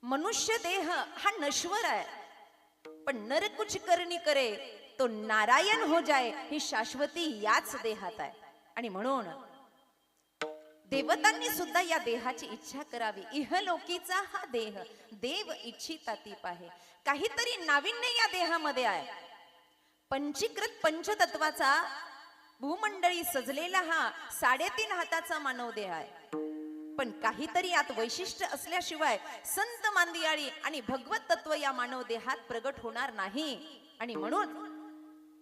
मनुष्य देह हा नश्वर आहे, पण नर कुछ करनी करे तो नारायण हो जाए ही शाश्वती याच देहात आहे. आणि म्हणून देवतांनी सुद्धा या देहाची इच्छा करावी. इहलोकीचा हा देह देव इच्छितातीप आहे. काहीतरी नाविन्य या देहामध्ये आहे. पंचीकृत पंचतत्वाचा भूमंडळी सजलेला हा 3.5 हाताचा मानव देह आहे. पण काहीतरी यात वैशिष्ट्य असल्याशिवाय संत मांदियाळी आणि भगवत तत्व या मानव देहात प्रगट होणार नाही. आणि म्हणून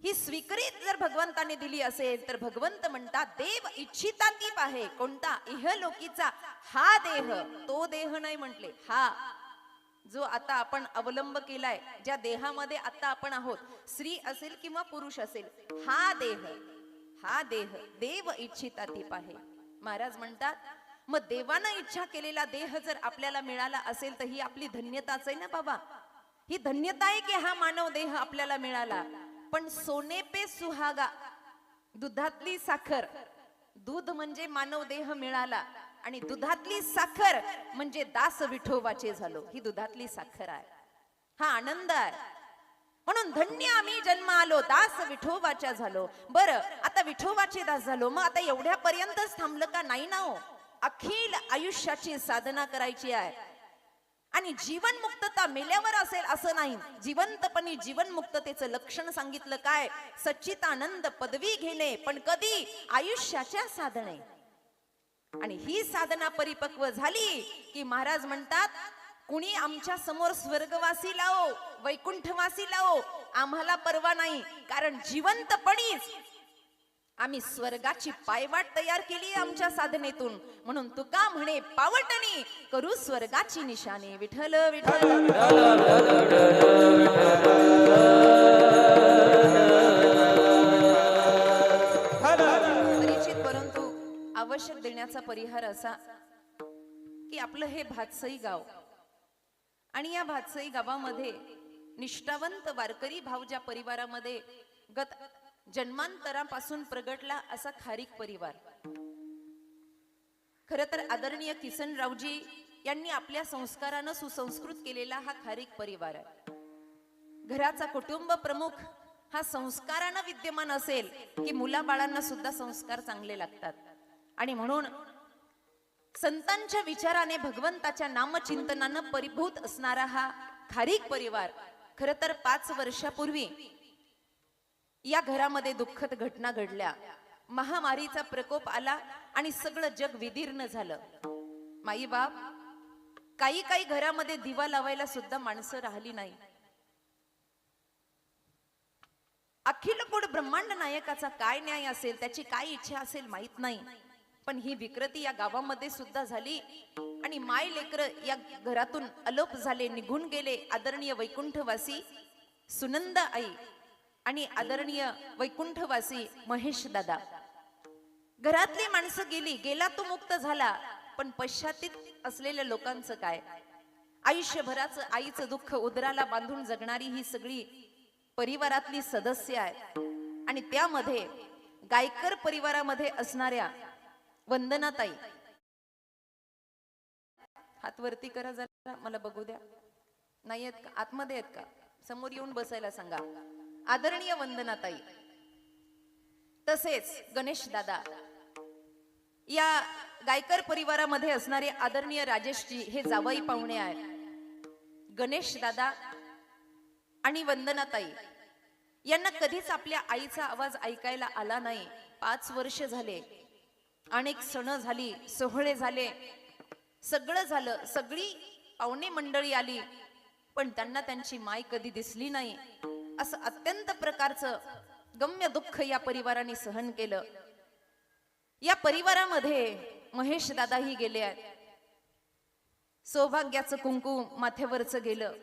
ही स्वीकृत जर भगवंताने दिली असेल तर भगवंत म्हणतात देव इच्छितातीप आहे. कोणता? इहलोकीचा हा देह. तो देह नाही म्हटले, हा जो आता आपण अवलंब केलाय, ज्या देहामध्ये आता आपण आहोत, स्त्री असेल किंवा पुरुष असेल, हा देह देव इच्छितातीप आहे. महाराज म्हणतात मग देवानं इच्छा केलेला देह जर आपल्याला मिळाला असेल तर ही आपली धन्यताच आहे ना बाबा. ही धन्यता आहे की हा मानव देह आपल्याला मिळाला. पण सोने पे सुहागा, दुधातली साखर, दूध म्हणजे मानव देह मिळाला आणि दुधातली साखर म्हणजे दास विठोबाचे झालो. ही दुधातली साखर आहे, हा आनंद आहे. म्हणून धन्य आम्ही जन्म आलो, दास विठोबाच्या झालो. बरं, आता विठोबाचे दास झालो, मग आता एवढ्यापर्यंतच थांबलं का? नाही ना हो. अखिल आयुष्याची साधना करायची आहे. आणि जीवन मुक्तता मेल्यावर असेल असं नाही. जिवंतपणी जीवन मुक्ततेचं लक्षण सांगितलं काय? सच्चिदानंद पदवी घेणे, पण कधी? आयुष्याच्या साधने. आणि ही साधना परिपक्व झाली की महाराज म्हणतात कुणी आमच्या समोर स्वर्गवासी लावो, वैकुंठवासी लावो, आम्हाला परवा नाही. कारण जिवंतपणीच आम्ही स्वर्गाची पायवाट तयार केली आमच्या साधनेतून. म्हणून तुका म्हणे पावटणी करू स्वर्गाची निशाणे. विठ्ठल विठ्ठल. परिचित परंतु आवश्यक देण्याचा परिहार असा की आपलं हे भातसई गाव आणि या भातसई गावामध्ये निष्ठावंत वारकरी भाव ज्या परिवारामध्ये गत जन्मांतरापासून प्रगटला असा खारीक परिवार. खरं तर आदरणीय किसनरावजी यांनी आपल्या संस्कारानं सुसंस्कृत केलेला हा खारीक परिवार आहे. घराचा कुटुंब प्रमुख हा संस्कारानं विद्यमान असेल की मुलाबाळांना सुद्धा संस्कार चांगले लागतात. आणि म्हणून संतांच्या विचाराने भगवंताच्या नामचिंतनानं परिभूत असणारा हा खारीक परिवार खरं तर 5 वर्षापूर्वी या घरामध्ये दुःखद घटना घडल्या. महामारीचा प्रकोप आला आणि सगळं जग विदीर्ण झालं. माई बाप, काही घरामध्ये दिवा लावायला सुद्धा माणसं राहिली नाही. अखिल कोड ब्रह्मांड नायकाचा काय न्याय असेल, त्याची काय इच्छा असेल माहित नाही. पण ही विकृती या गावामध्ये सुद्धा झाली आणि माय लेकर या घरातून अलोप झाले, निघून गेले. आदरणीय वैकुंठवासी सुनंदा आई आणि आदरणीय वैकुंठवासी महेश दादा, घरातली माणसं गेली. गेला तो मुक्त झाला, पण पश्चातीत असलेल्या लोकांचं काय? आयुष्यभराचं आईचं दुःख उदराला बांधून जगणारी ही सगळी परिवारातली सदस्य आहेत. आणि त्यामध्ये गायकर परिवारामध्ये असणाऱ्या वंदनाताई, हात वरती करा जरा, मला बघू द्या. नाही आहेत का? आतमध्ये आहेत का? समोर येऊन बसायला सांगा. आदरणीय वंदनाताई, तसेच गणेश दादा, या गायकर परिवारामध्ये असणारे आदरणीय राजेशजी हे जावई पाहुणे आहेत. गणेश दादा आणि वंदनाताई यांना कधीच आपल्या आईचा आवाज ऐकायला आला नाही. 5 वर्ष झाले, अनेक सण झाली, सोहळे झाले, सगळं झालं, सगळी पाहुणे मंडळी आली, पण त्यांना त्यांची माय कधी दिसली नाही. असं अत्यंत प्रकारचं गम्य दुःख या परिवाराने सहन केलं. या परिवारामध्ये महेश दादाही गेले आहेत. सौभाग्याचं कुंकू माथ्यावरचं गेलं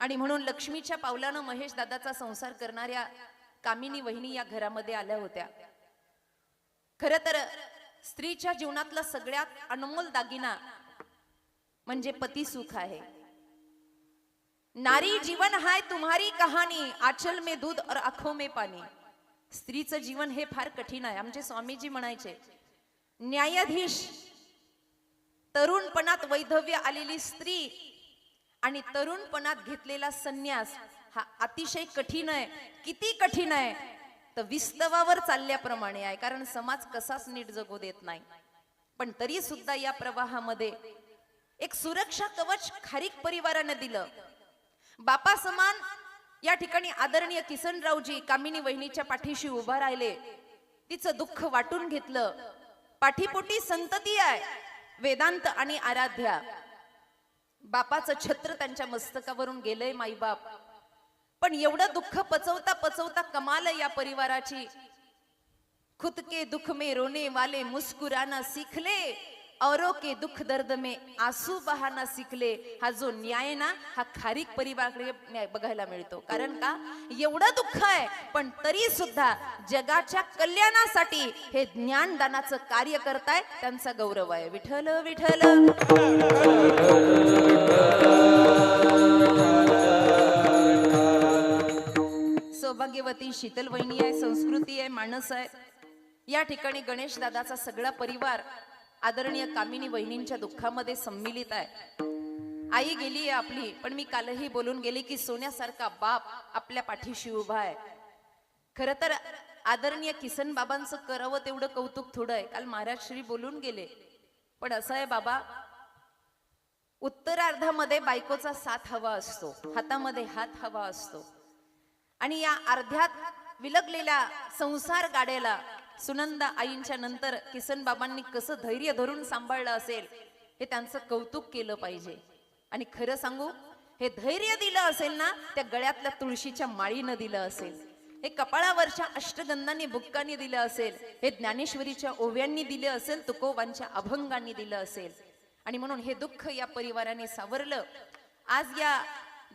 आणि म्हणून लक्ष्मीच्या पावलानं महेश दादाचा संसार करणाऱ्या कामिनी वहिनी या घरामध्ये आल्या होत्या. खरं तर स्त्रीच्या जीवनातला सगळ्यात अनमोल दागिना म्हणजे पती सुख आहे. नारी जीवन हाय तुम्हारी कहाणी, आंचल में दूध और आंखों में पानी. स्त्रीचं जीवन हे फार कठीण आहे. आमचे स्वामीजी म्हणायचे, न्यायाधीश तरुणपणात वैधव्य आलेली स्त्री आणि तरुणपणात घेतलेला संन्यास हा अतिशय कठीण आहे. किती कठीण आहे तर विस्तवावर चालल्याप्रमाणे आहे, कारण समाज कसाच नीट जगू देत नाही. पण तरी सुद्धा या प्रवाहामध्ये एक सुरक्षा कवच खारीक परिवाराने दिलं. बापा समान या ठिकाणी आदरणीय किसनरावजी कामिनी वहिनीच्या पाठीशी उभा राहिले, तिचं दुःख वाटून घेतलं. पाठीपोटी संतती आहे, वेदांत आणि आराध्या. बापाचं छत्र त्यांच्या मस्तकावरून गेलंय माईबाप, पण एवढं दुःख पचवता पचवता कमाल या परिवाराची. खुद के दुख में रोने वाले मुस्कुराना सीख ले, औरों के दुख दर्द में आंसू बहाना सीख ले. हा जो न्याय ना हा खारीक परिवाराकडे बघायला मिळतो. कारण का एवढं दुःख आहे पण तरी सुद्धा जगाच्या कल्याणासाठी हे ज्ञानदानाचं कार्य करताय, त्यांचा गौरव आहे. विठ्ठल विठ्ठल. सौभाग्यवती शीतल वहिनी आहे, संस्कृती आहे, मानस आहे. या ठिकाणी गणेश दादाचा सगळा परिवार आदरणीय कामिनी वहिनींच्या दुःखामध्ये सम्मिलित आहे. आई गेली आहे आपली, पण मी कालही बोलून गेले की सोन्यासारखा बाप आपल्या पाठीशी उभा आहे. खर तर आदरणीय किसन बाबांचं करावं तेवढं कौतुक थोडं आहे. काल महाराज श्री बोलून गेले, पण असं आहे बाबा, उत्तरार्धामध्ये बायकोचा साथ हवा असतो, हातामध्ये हात हवा असतो. आणि या अर्ध्यात विलगलेल्या संसार गाड्याला सुनंदा आईंच्या नंतर किसन बाबांनी कसं धैर्य धरून सांभाळलं असेल हे त्यांचं कौतुक केलं पाहिजे. आणि खरं सांगू, हे धैर्य दिलं असेल ना त्या गळ्यातल्या तुळशीच्या माळीनं दिलं असेल, हे कपाळावरच्या अष्टगंधांनी बुक्कांनी दिलं असेल, हे ज्ञानेश्वरीच्या ओव्यांनी दिलं असेल, तुकोबांच्या अभंगांनी दिलं असेल. आणि म्हणून हे दुःख या परिवाराने सावरलं. आज या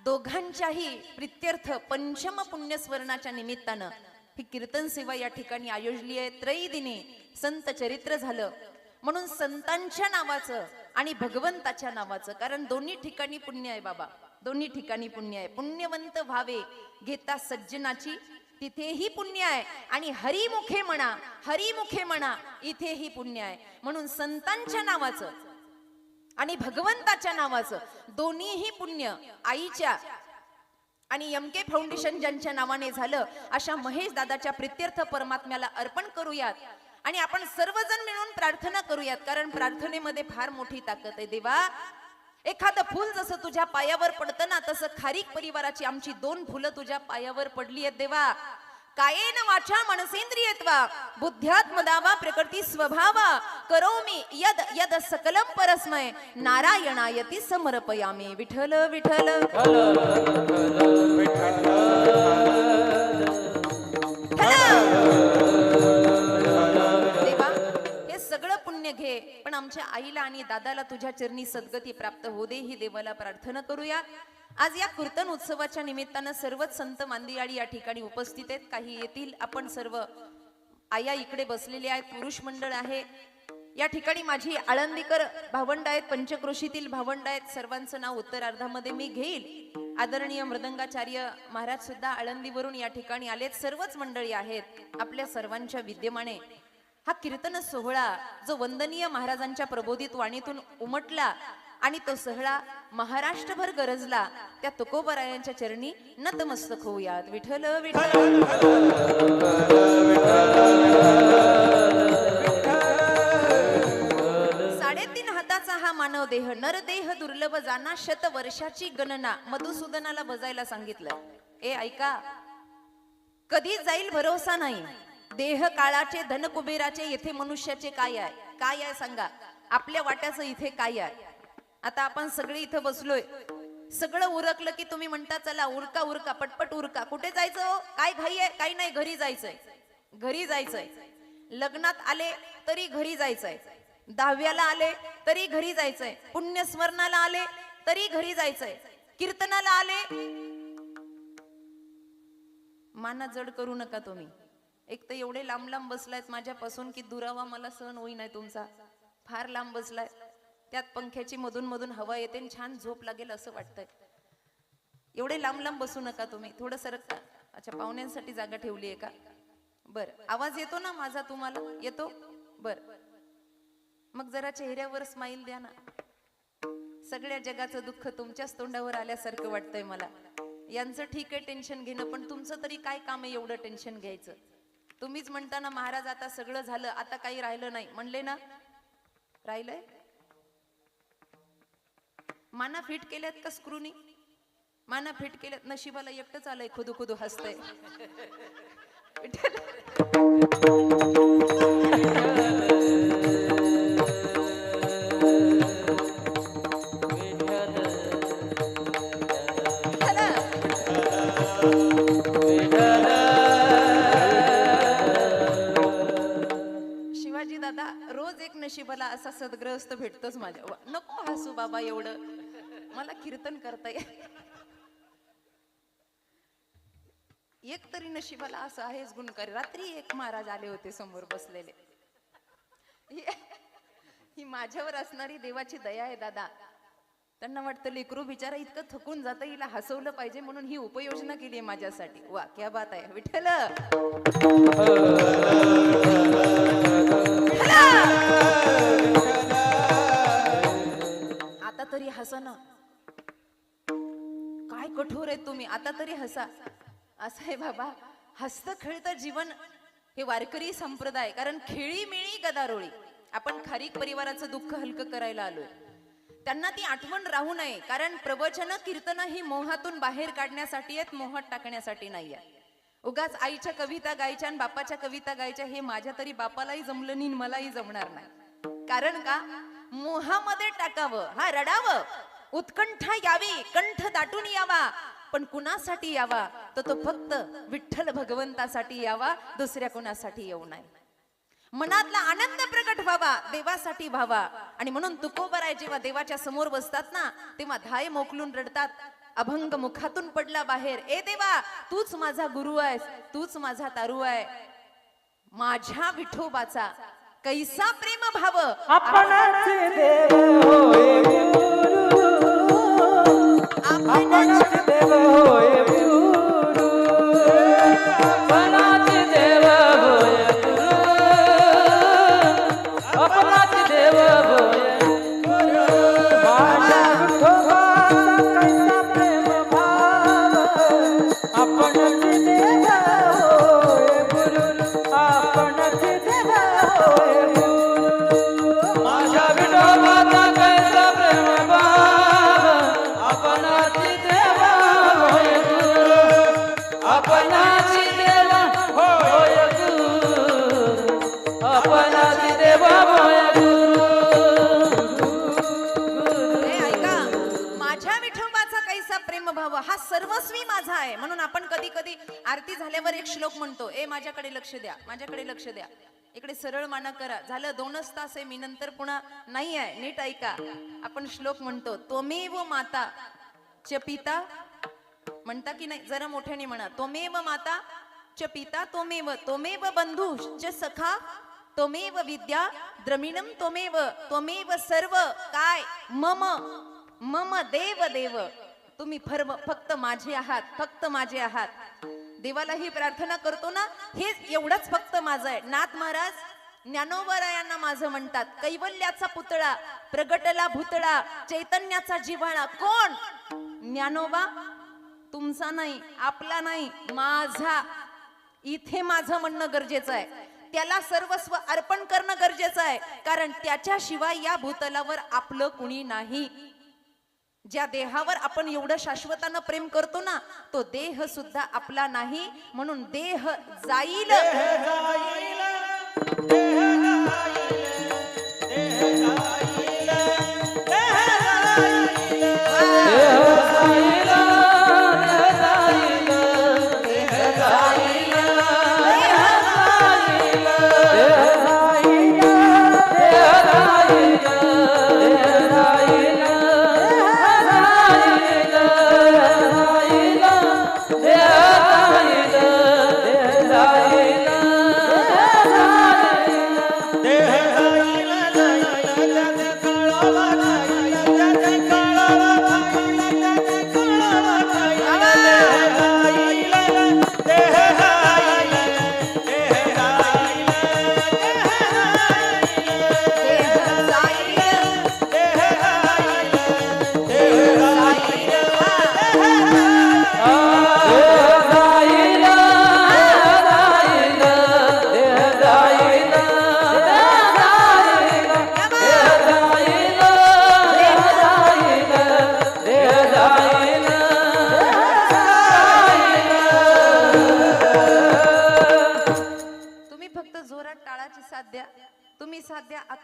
दोघांच्याही प्रित्यर्थ पंचम पुण्यस्मरणाच्या निमित्तानं ही कीर्तन सेवा या ठिकाणी आयोजली आहे. त्रैदिनी संत चरित्र झालं, म्हणून संतांच्या नावाचं आणि भगवंताच्या नावाचं, कारण दोन्ही ठिकाणी पुण्य आहे बाबा, दोन्ही ठिकाणी पुण्य आहे. पुण्यवंत व्हावे घेता सज्जनाची, तिथेही पुण्य आहे. आणि हरिमुखे म्हणा, हरिमुखे म्हणा, इथेही पुण्य आहे. म्हणून संतांच्या नावाचं आणि भगवंताच्या नावाचं दोन्हीही पुण्य आईच्या आणि एमके फाउंडेशन ज्यांच्या नावाने झालं अशा महेश दादाच्या प्रित्यर्थ परमात्म्याला अर्पण करूयात. आणि आपण सर्वजण मिळून प्रार्थना करूयात, कारण प्रार्थनेमध्ये फार मोठी ताकद आहे. देवा, एखादं फूल जसं तुझ्या पायावर पडतं ना, तसं खारीक परिवाराची आमची 2 फुलं तुझ्या पायावर पडली आहेत देवा. कायेन वाचा मनसेंद्रियत्वा बुद्ध्यात्मदावा प्रकृती स्वभावा करोमि यद यद सकलम परस्मय नारायणायती समर्पयामि. विठ्ठल विठ्ठल. देवा, हे सगळं पुण्य घे, पण आमच्या आईला आणि दादाला तुझ्या चरणी सद्गती प्राप्त होऊ दे, ही देवाला प्रार्थना करूया. आज या कीर्तन उत्सवाच्या निमित्तानं सर्वच संत मांदियाळी या ठिकाणी उपस्थित आहेत. काही येतील, आपण सर्व आया इकडे बसलेले आहेत, पुरुष मंडळ आहे. या ठिकाणी माझी आळंदीकर भावंड आहेत, पंचक्रोशीतील भावंड आहेत. सर्वांचं नाव उत्तरार्धामध्ये मी घेईल. आदरणीय मृदंगाचार्य महाराज सुद्धा आळंदीवरून या ठिकाणी आलेत. सर्वच मंडळी आहेत. आपल्या सर्वांच्या विद्यमाने हा कीर्तन सोहळा जो वंदनीय महाराजांच्या प्रबोधित वाणीतून उमटला आणि तो सोहळा महाराष्ट्रभर गरजला, त्या तुकोबरायांच्या चरणी नतमस्तक होऊयात. विठ्ठल विठ्ठल. 3.5 हाताचा हा मानव देह, नरदेह दुर्लभ जाना, 100 वर्षाची गणना. मधुसूदनाला बजायला सांगितलं. ए ऐका, कधी जाईल भरोसा नाही. देह काळाचे, धन कुबेराचे, येथे मनुष्याचे काय आहे? काय आहे सांगा? आपल्या वाट्याचं इथे काय आहे? आता आपण सगळे इथं बसलोय, सगळं उरकलं की तुम्ही म्हणता चला उरका उरका, पटपट उरका. कुठे जायचं हो? काय घाई आहे? काही नाही, घरी जायचंय, घरी जायचंय. लग्नात आले तरी घरी जायचंय, 10व्याला आले तरी घरी जायचंय, पुण्यस्मरणाला आले तरी घरी जायचंय, कीर्तनाला आले. माना जड करू नका तुम्ही. एक तर एवढे लांब लांब बसलायत माझ्यापासून की दुरावा मला सहन होई नाही तुमचा. फार लांब बसलाय, त्यात पंख्याची मधून मधून हवा येते, छान झोप लागेल असं वाटतंय. एवढे लांब लांब बसू नका तुम्ही, थोडं सरकता. अच्छा, पाहुण्यांसाठी जागा ठेवली आहे का? बर, आवाज येतो ना माझा तुम्हाला? येतो? बर, मग जरा चेहऱ्यावर स्माइल द्या ना. सगळ्या जगाचं दुःख तुमच्याच तोंडावर आल्यासारखं वाटतंय मला. यांचं ठीक आहे टेन्शन घेणं, पण तुमचं तरी काय काम आहे एवढं टेन्शन घ्यायचं. तुम्हीच म्हणता ना महाराज आता सगळं झालं, आता काही राहिलं नाही म्हणले ना. राहिलंय? माना फिट केल्यात का स्क्रूनी? माना फिट केल्यात. नशिबाला एकटंच आलंय खुदू खुदू हसतंय. शिवाजी दादा रोज एक नशिबाला असा सद्ग्रस्त भेटतोच माझ्या. नको हसू बाबा एवढं, मला कीर्तन करता येईल. एक तरी नशिबाला असं आहेच गुणकारी. रात्री एक महाराज आले होते समोर बसलेले. ही माझ्यावर असणारी देवाची दया आहे दादा. त्यांना वाटतं लेकरू बिचारा इतकं थकून जातं, हिला हसवलं पाहिजे म्हणून ही उपाययोजना केली आहे माझ्यासाठी. वा क्या बात आहे विठ्ठल. आता तरी हसा ना. काय कठोर आहे तुम्ही, आता तरी हसा. असं आहे बाबा, हसतं खेळतं जीवन हे वारकरी संप्रदाय. कारण खेळी मिळी गदारोळी. आपण खारीक परिवाराचं दुःख हलकं करायला आलोय. त्यांना ती आठवण राहू नये. कारण प्रवचन कीर्तन ही मोहातून बाहेर काढण्यासाठी आहेत, मोहात टाकण्यासाठी नाही आहे. उगाच आईच्या कविता गायच्या आणि बापाच्या कविता गायच्या हे माझ्या तरी बापालाही जमलं नाही, मलाही जमणार नाही. कारण का, मोहामध्ये टाकावं, हा रडावं, उत्कंठा यावी, कंठ दाटून यावा, पण कुणासाठी यावा, तर तो फक्त विठ्ठल भगवंतासाठी यावा, दुसऱ्या कुणासाठी येऊ नये. मनातला आनंद प्रकट व्हावा, देवासाठी व्हावा. आणि म्हणून तुकोबराय जेव्हा देवाच्या समोर बसतात ना, तेव्हा धाय मोकलून रडतात. अभंग मुखातून पडला बाहेर, ए देवा तूच माझा गुरु आहेस, तूच माझा तारू आहे. माझ्या विठोबाचा कैसा प्रेम भाव, आपणाचे देव होय गुरु, आपणाचे देव होय गुरु, आपणाचे देव होय गुरु, आपणाचे देव होय गुरु. माझ्या विठोबाचा कैसा प्रेम भाव, आपणाचे देव होय गुरु, आपणाचे देव होय गुरु. माझ्या विठोबाचा कैसा प्रेम भाव, आपणाचे देव होय गुरु, आपणाचे देव होय गुरु, आपणाचे देव होय गुरु. ऐका, माझ्या विठोबाचा कैसा प्रेम भाव, हा सर्वस्वी माझा आहे. म्हणून आपण कधी कधी आरती झाल्यावर एक श्लोक म्हणतो, ए माझ्याकडे लक्ष द्या, माझ्याकडे लक्ष द्या, इकडे सरळ माना करा. झालं 2च तास आहे, मी नंतर पुन्हा नाही आहे. नीट ऐका, आपण श्लोक म्हणतो, त्वमेव माता च पिता, म्हणता की नाही, जरा मोठ्याने म्हणा. त्वमेव माता च पिता त्वमेव, त्वमेव बंधू च सखा, त्वमेव विद्या द्रमिणम त्वमेव, त्वमेव सर्व काय मम, मम देव देव. तुम्ही फक्त माझे आहात, फक्त माझे आहात. देवाला ही प्रार्थना करतो ना, हे एवढंच फक्त माझं आहे. नाथ महाराज ज्ञानोबरायांना माझं म्हणतात, कैवल्याचा पुतळा प्रगटला भुतळा, चैतन्याचा जिव्हाळा. कोण? ज्ञानोबा. तुमचा नाही, आपला नाही, माझा. इथे माझं म्हणणं गरजेचं आहे. त्याला सर्वस्व अर्पण करणं गरजेचं आहे. कारण त्याच्याशिवाय या भूतलावर आपलं कुणी नाही. ज्या देहावर आपण एवढं शाश्वतानं प्रेम करतो ना, तो देह सुद्धा आपला नाही. म्हणून देह जाईल,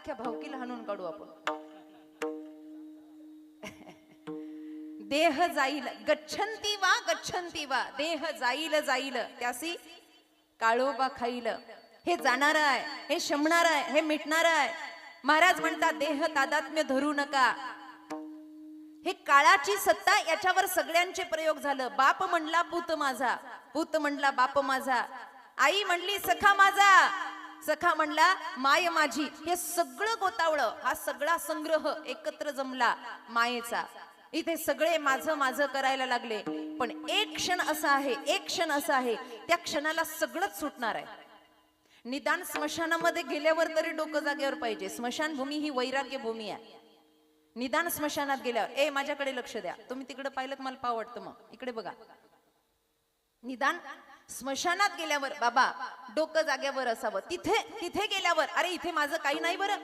अख्ख्या भावकीला हाणून काढू आपण. देह जाईल गच्छंती वा देह जाईल त्यासी काळोबा खाईल. हे जाणार आहे, हे शमणार आहे, हे मिटणार आहे. महाराज म्हणतात देह तादात्म्य धरू नका. हे काळाची सत्ता, याच्यावर सगळ्यांचे प्रयोग झालं. बाप म्हणला पूत माझा, पूत म्हणला बाप माझा, आई म्हणली सखा माझा, सखा म्हणला माय माझी. हे सगळं गोतावळं, हा सगळा संग्रह एकत्र जमला मायेचा. इथे सगळे माझं माझं करायला लागले. पण एक क्षण असा आहे, एक क्षण असा आहे, त्या क्षणाला सगळंच सुटणार आहे. निदान स्मशानामध्ये गेल्यावर तरी डोकं जागेवर पाहिजे. स्मशानभूमी ही वैराग्य भूमी आहे. निदान स्मशानात गेल्यावर माझ्याकडे लक्ष द्या. तुम्ही तिकडे पाहिलं मला पाव वाटतं, मग इकडे बघा. निदान स्मशानात गेल्यावर बाबा डोकं जाग्यावर असावं. तिथे गेल्यावर अरे इथे माझं काही नाही बरं,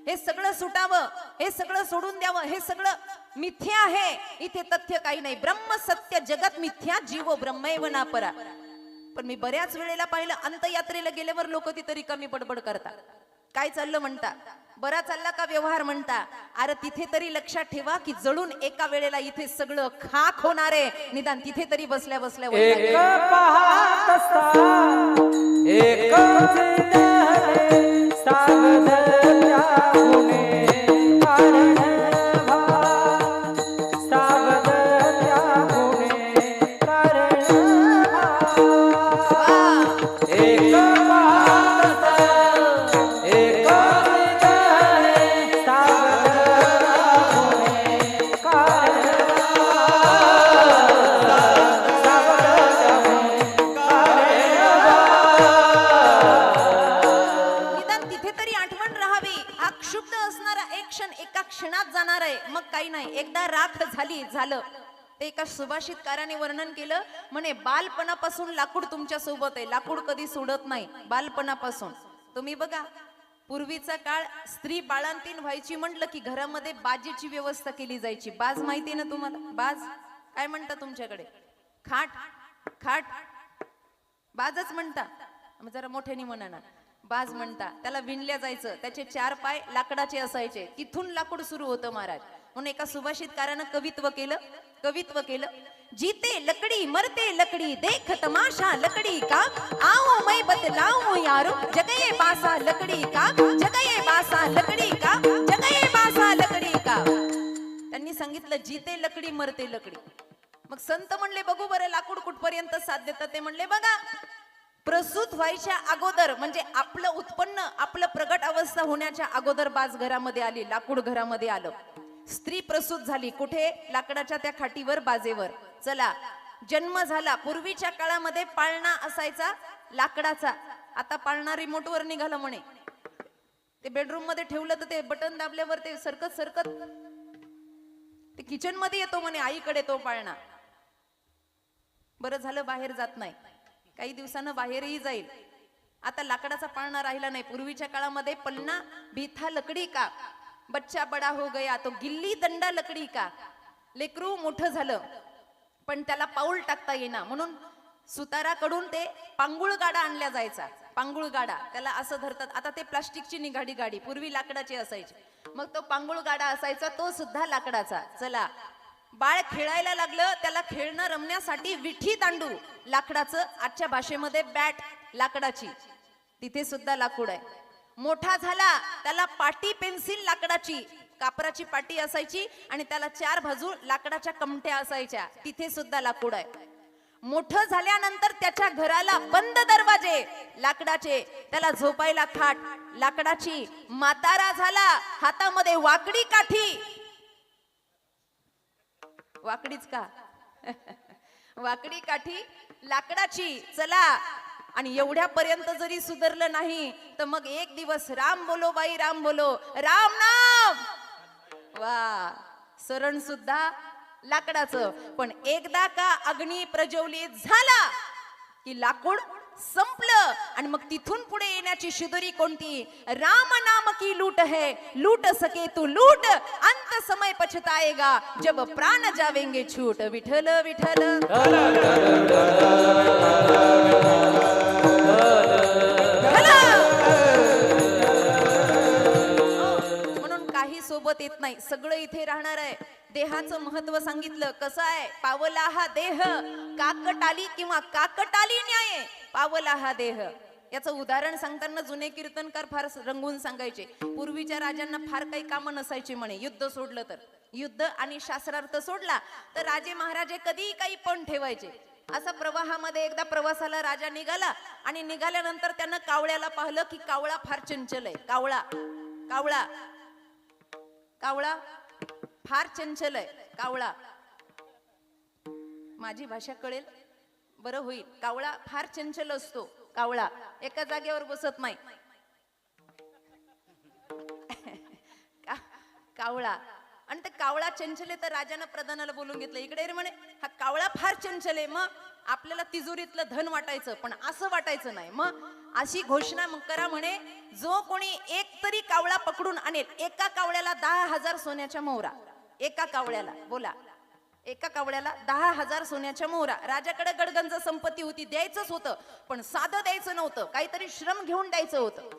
हे सगळं सुटावं, हे सगळं सोडून द्यावं. हे सगळं मिथ्या आहे, इथे तथ्य काही नाही. ब्रह्म सत्य जगत मिथ्या, जीव ब्रह्मैव ना परा. पण मी बऱ्याच वेळेला पाहिलं अंतयात्रेला गेल्यावर लोक तिथे रिकामी बडबड करतात. काय चाललं म्हणता, बरा चालला का व्यवहार म्हणता. अरे तिथे तरी लक्षात ठेवा की जळून एका वेळेला इथे सगळं खाक होणार आहे. निदान तिथे तरी बसल्या बसल्या एक पाहत असता एक सावध त्या गुणे कारण भाव, सावध त्या गुणे कारण भाव. एक पाहत असता एक मग काही नाही. एकदा राख झाली झालं. ते एका सुभाषितकाराने वर्णन केलं, म्हणे बालपणापासून लाकूड तुमच्या सोबत आहे. लाकूड कधी सोडत नाही बालपणापासून. तुम्ही बघा पूर्वीचा काळ स्त्री बाळंतीण व्हायची म्हटलं की घरामध्ये बाजेची व्यवस्था केली जायची. बाज माहिती ना तुम्हाला, बाज काय म्हणता तुमच्याकडे? खाट, खाट बाजच म्हणता, जरा मोठ्याने म्हणा ना. बाज म्हणता. त्याला विणल्या जायचं, त्याचे 4 पाय लाकडाचे असायचे. तिथून लाकूड सुरू होतं महाराज. म्हणून एका सुभाषितकारानं कवित्व केलं. जीते लकड़ी मरते लकड़ी देख तमाशा लकड़ी का, आओ मैं बतलाऊं यारो जगये बासा लकड़ी का, जगये बासा लकड़ी का, जगये बासा लकड़ी का. त्यांनी सांगितलं जीते लकड़ी मरते लकड़ी. मग संत म्हणले बघू बरं लाकूड कुठपर्यंत साथ देतात. ते म्हणले बघा प्रसूत व्हायच्या अगोदर, म्हणजे आपलं उत्पन्न, आपलं प्रगट अवस्था होण्याच्या अगोदर बाज घरामध्ये आली, लाकूड घरामध्ये आलं. स्त्री प्रसूत झाली कुठे? लाकडाच्या त्या खाटीवर, बाजेवर. चला जन्म झाला. पूर्वीच्या काळामध्ये पाळणा असायचा लाकडाचा. आता पाळणा रिमोटवर निघालं म्हणे. ते बेडरूम मध्ये ठेवलं तर ते बटन दाबल्यावर ते सरकत ते किचन मध्ये येतो म्हणे आईकडे तो पाळणा. बरं झालं बाहेर जात नाही, काही दिवसानं बाहेरही जाईल. आता लाकडाचा पाळणा राहिला नाही. पूर्वीच्या काळामध्ये पन्ना भीथा लकडी का, बच्चा बडा हो गया तो गिल्ली दंडा लकडी का. लेकरू मोठं झालं पण त्याला पाऊल टाकता येईना, म्हणून सुताराकडून ते पांगुळ गाडा आणला जायचा. पांगुळ गाडा त्याला असं धरतात. आता ते प्लास्टिकची निघाडी गाडी, पूर्वी लाकडाची असायची. मग तो पांगुळ गाडा असायचा, तो सुद्धा लाकडाचा. चला बाळ खेळायला लागलं, त्याला खेळणं रमण्यासाठी विठी दांडू लाकडाचं, आजच्या भाषेमध्ये बॅट लाकडाची, तिथे सुद्धा लाकूड आहे. मोठा झाला त्याला पाटी पेन्सिल लाकडाची, कापराची पाटी असायची आणि त्याला 4 बाजू लाकडाच्या कमट्या असायच्या, तिथे सुद्धा लाकूड आहे. मोठं झाल्यानंतर त्याच्या घराला बंद दरवाजे लाकडाचे, त्याला झोपायला खाट लाकडाची. म्हातारा झाला, हातामध्ये वाकडी काठी, वाकडीच का वाकडी काठी लाकडाची. चला आणि एवढ्यापर्यंत जरी सुधारलं नाही तर मग एक दिवस राम बोलो बाई राम बोलो, राम नाम. वा, सरण सुद्धा लाकडाचं. पण एकदा का अग्नी प्रज्वलित झाला की लाकूड संपलं आणि मग तिथून पुढे येण्याची शिदोरी कोणती? राम नाम की लूट है, लूट सके तू लूट, अंत समय पछताएगा जब प्राण जावेंगे छूट. विठल विठल सोबत येत नाही, सगळं इथे राहणार आहे. देहाचं महत्व सांगितलं कसं आहे. पावला हा देह काकटाली किंवा काकटाली न्याय पावला हा देह. याचं उदाहरण सांगताना जुने कीर्तनकार फार रंगून सांगायचे. पूर्वीच्या राजांना फार काही कामं नसायची म्हणे. युद्ध सोडलं तर, युद्ध आणि शास्त्रार्थ सोडला तर राजे महाराजे कधीही काही पण ठेवायचे. असा प्रवाहामध्ये एकदा प्रवासाला राजा निघाला आणि निघाल्यानंतर त्यानं कावळ्याला पाहिलं की कावळा फार चंचल आहे. कावळा कावळा कावळा फार चंचल आहे. कावळा, माझी भाषा कळेल बरं होईल. कावळा फार चंचल असतो. कावळा एका जागेवर बसत नाही. कावळा. आणि ते कावळा चंचल आहे तर राजानं प्रधानाला बोलून घेतलं. इकडे रे म्हणे, हा कावळा फार चंचल आहे, मग आपल्याला तिजोरीतलं धन वाटायचं पण असं वाटायचं नाही. मग अशी घोषणा मग करा म्हणे, जो कोणी एक तरी कावळा पकडून आणेल, एका कावळ्याला 10,000 सोन्याच्या मोहरा. एका कावळ्याला, बोला, एका कावळ्याला 10,000 सोन्याच्या मोहरा. राजाकडे गडगंज संपत्ती होती, द्यायचंच होतं, पण साधं द्यायचं नव्हतं, काहीतरी श्रम घेऊन द्यायचं होतं.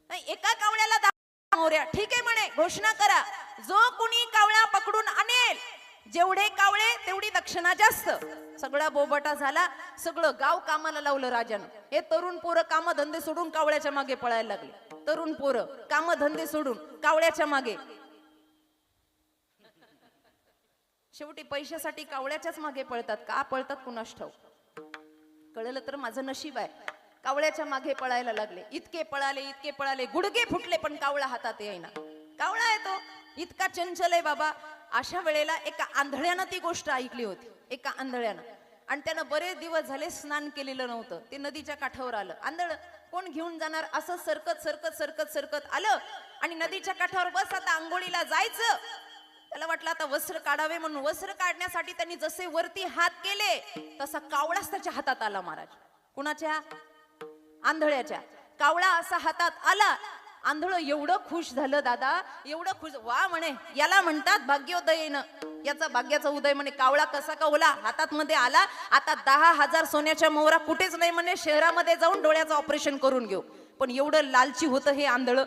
नाही, एका कावळ्याला 10,000 मोहऱ्या. ठीक आहे म्हणे, घोषणा करा, जो कोणी कावळा पकडून आणेल, जेवढे कावळे तेवढी दक्षिणा जास्त. सगळा बोबटा झाला, सगळं गाव कामाला लावलं राजानं. हे तरुण पोरं कामधंदे सोडून कावळ्याच्या मागे पळायला लागले. तरुण पोरं कामधंदे सोडून कावळ्याच्या मागे. शेवटी पैशासाठी कावळ्याच्याच मागे पळतात. का पळतात कुणास ठाऊक. कळलं तर माझं नशीब आहे. कावळ्याच्या मागे पळायला लागले. इतके पळाले, गुडघे फुटले, पण कावळा हातात येईना. कावळा आहे तो, इतका चंचल आहे बाबा. अशा वेळेला एका आंधळ्यानं ती गोष्ट ऐकली होती. एका आंधळ्यानं, आणि त्यानं बरेच दिवस झाले स्नान केलेलं नव्हतं. ते नदीच्या काठावर आलं. आंधळ कोण घेऊन जाणार, असं सरकत आलं आणि नदीच्या काठावर बस आता आंघोळीला जायचं. त्याला वाटलं आता वस्त्र काढावे, म्हणून वस्त्र काढण्यासाठी त्यांनी जसे वरती हात केले तसा कावळाच त्याच्या हातात आला. महाराज, कुणाच्या? आंधळ्याच्या. कावळा असा हातात आला. आंधळ एवढं खुश झालं दादा, एवढं खुश, वा म्हणे, याला म्हणतात भाग्योदयेनं, याचा भाग्याचा उदय म्हणे. कावळा कसा का ओला हातात मध्ये आला. आता 10,000 सोन्याच्या मोहरा कुठेच नाही म्हणे, शहरामध्ये जाऊन डोळ्याचं ऑपरेशन करून घेऊ. पण एवढं लालची होतं हे आंधळ,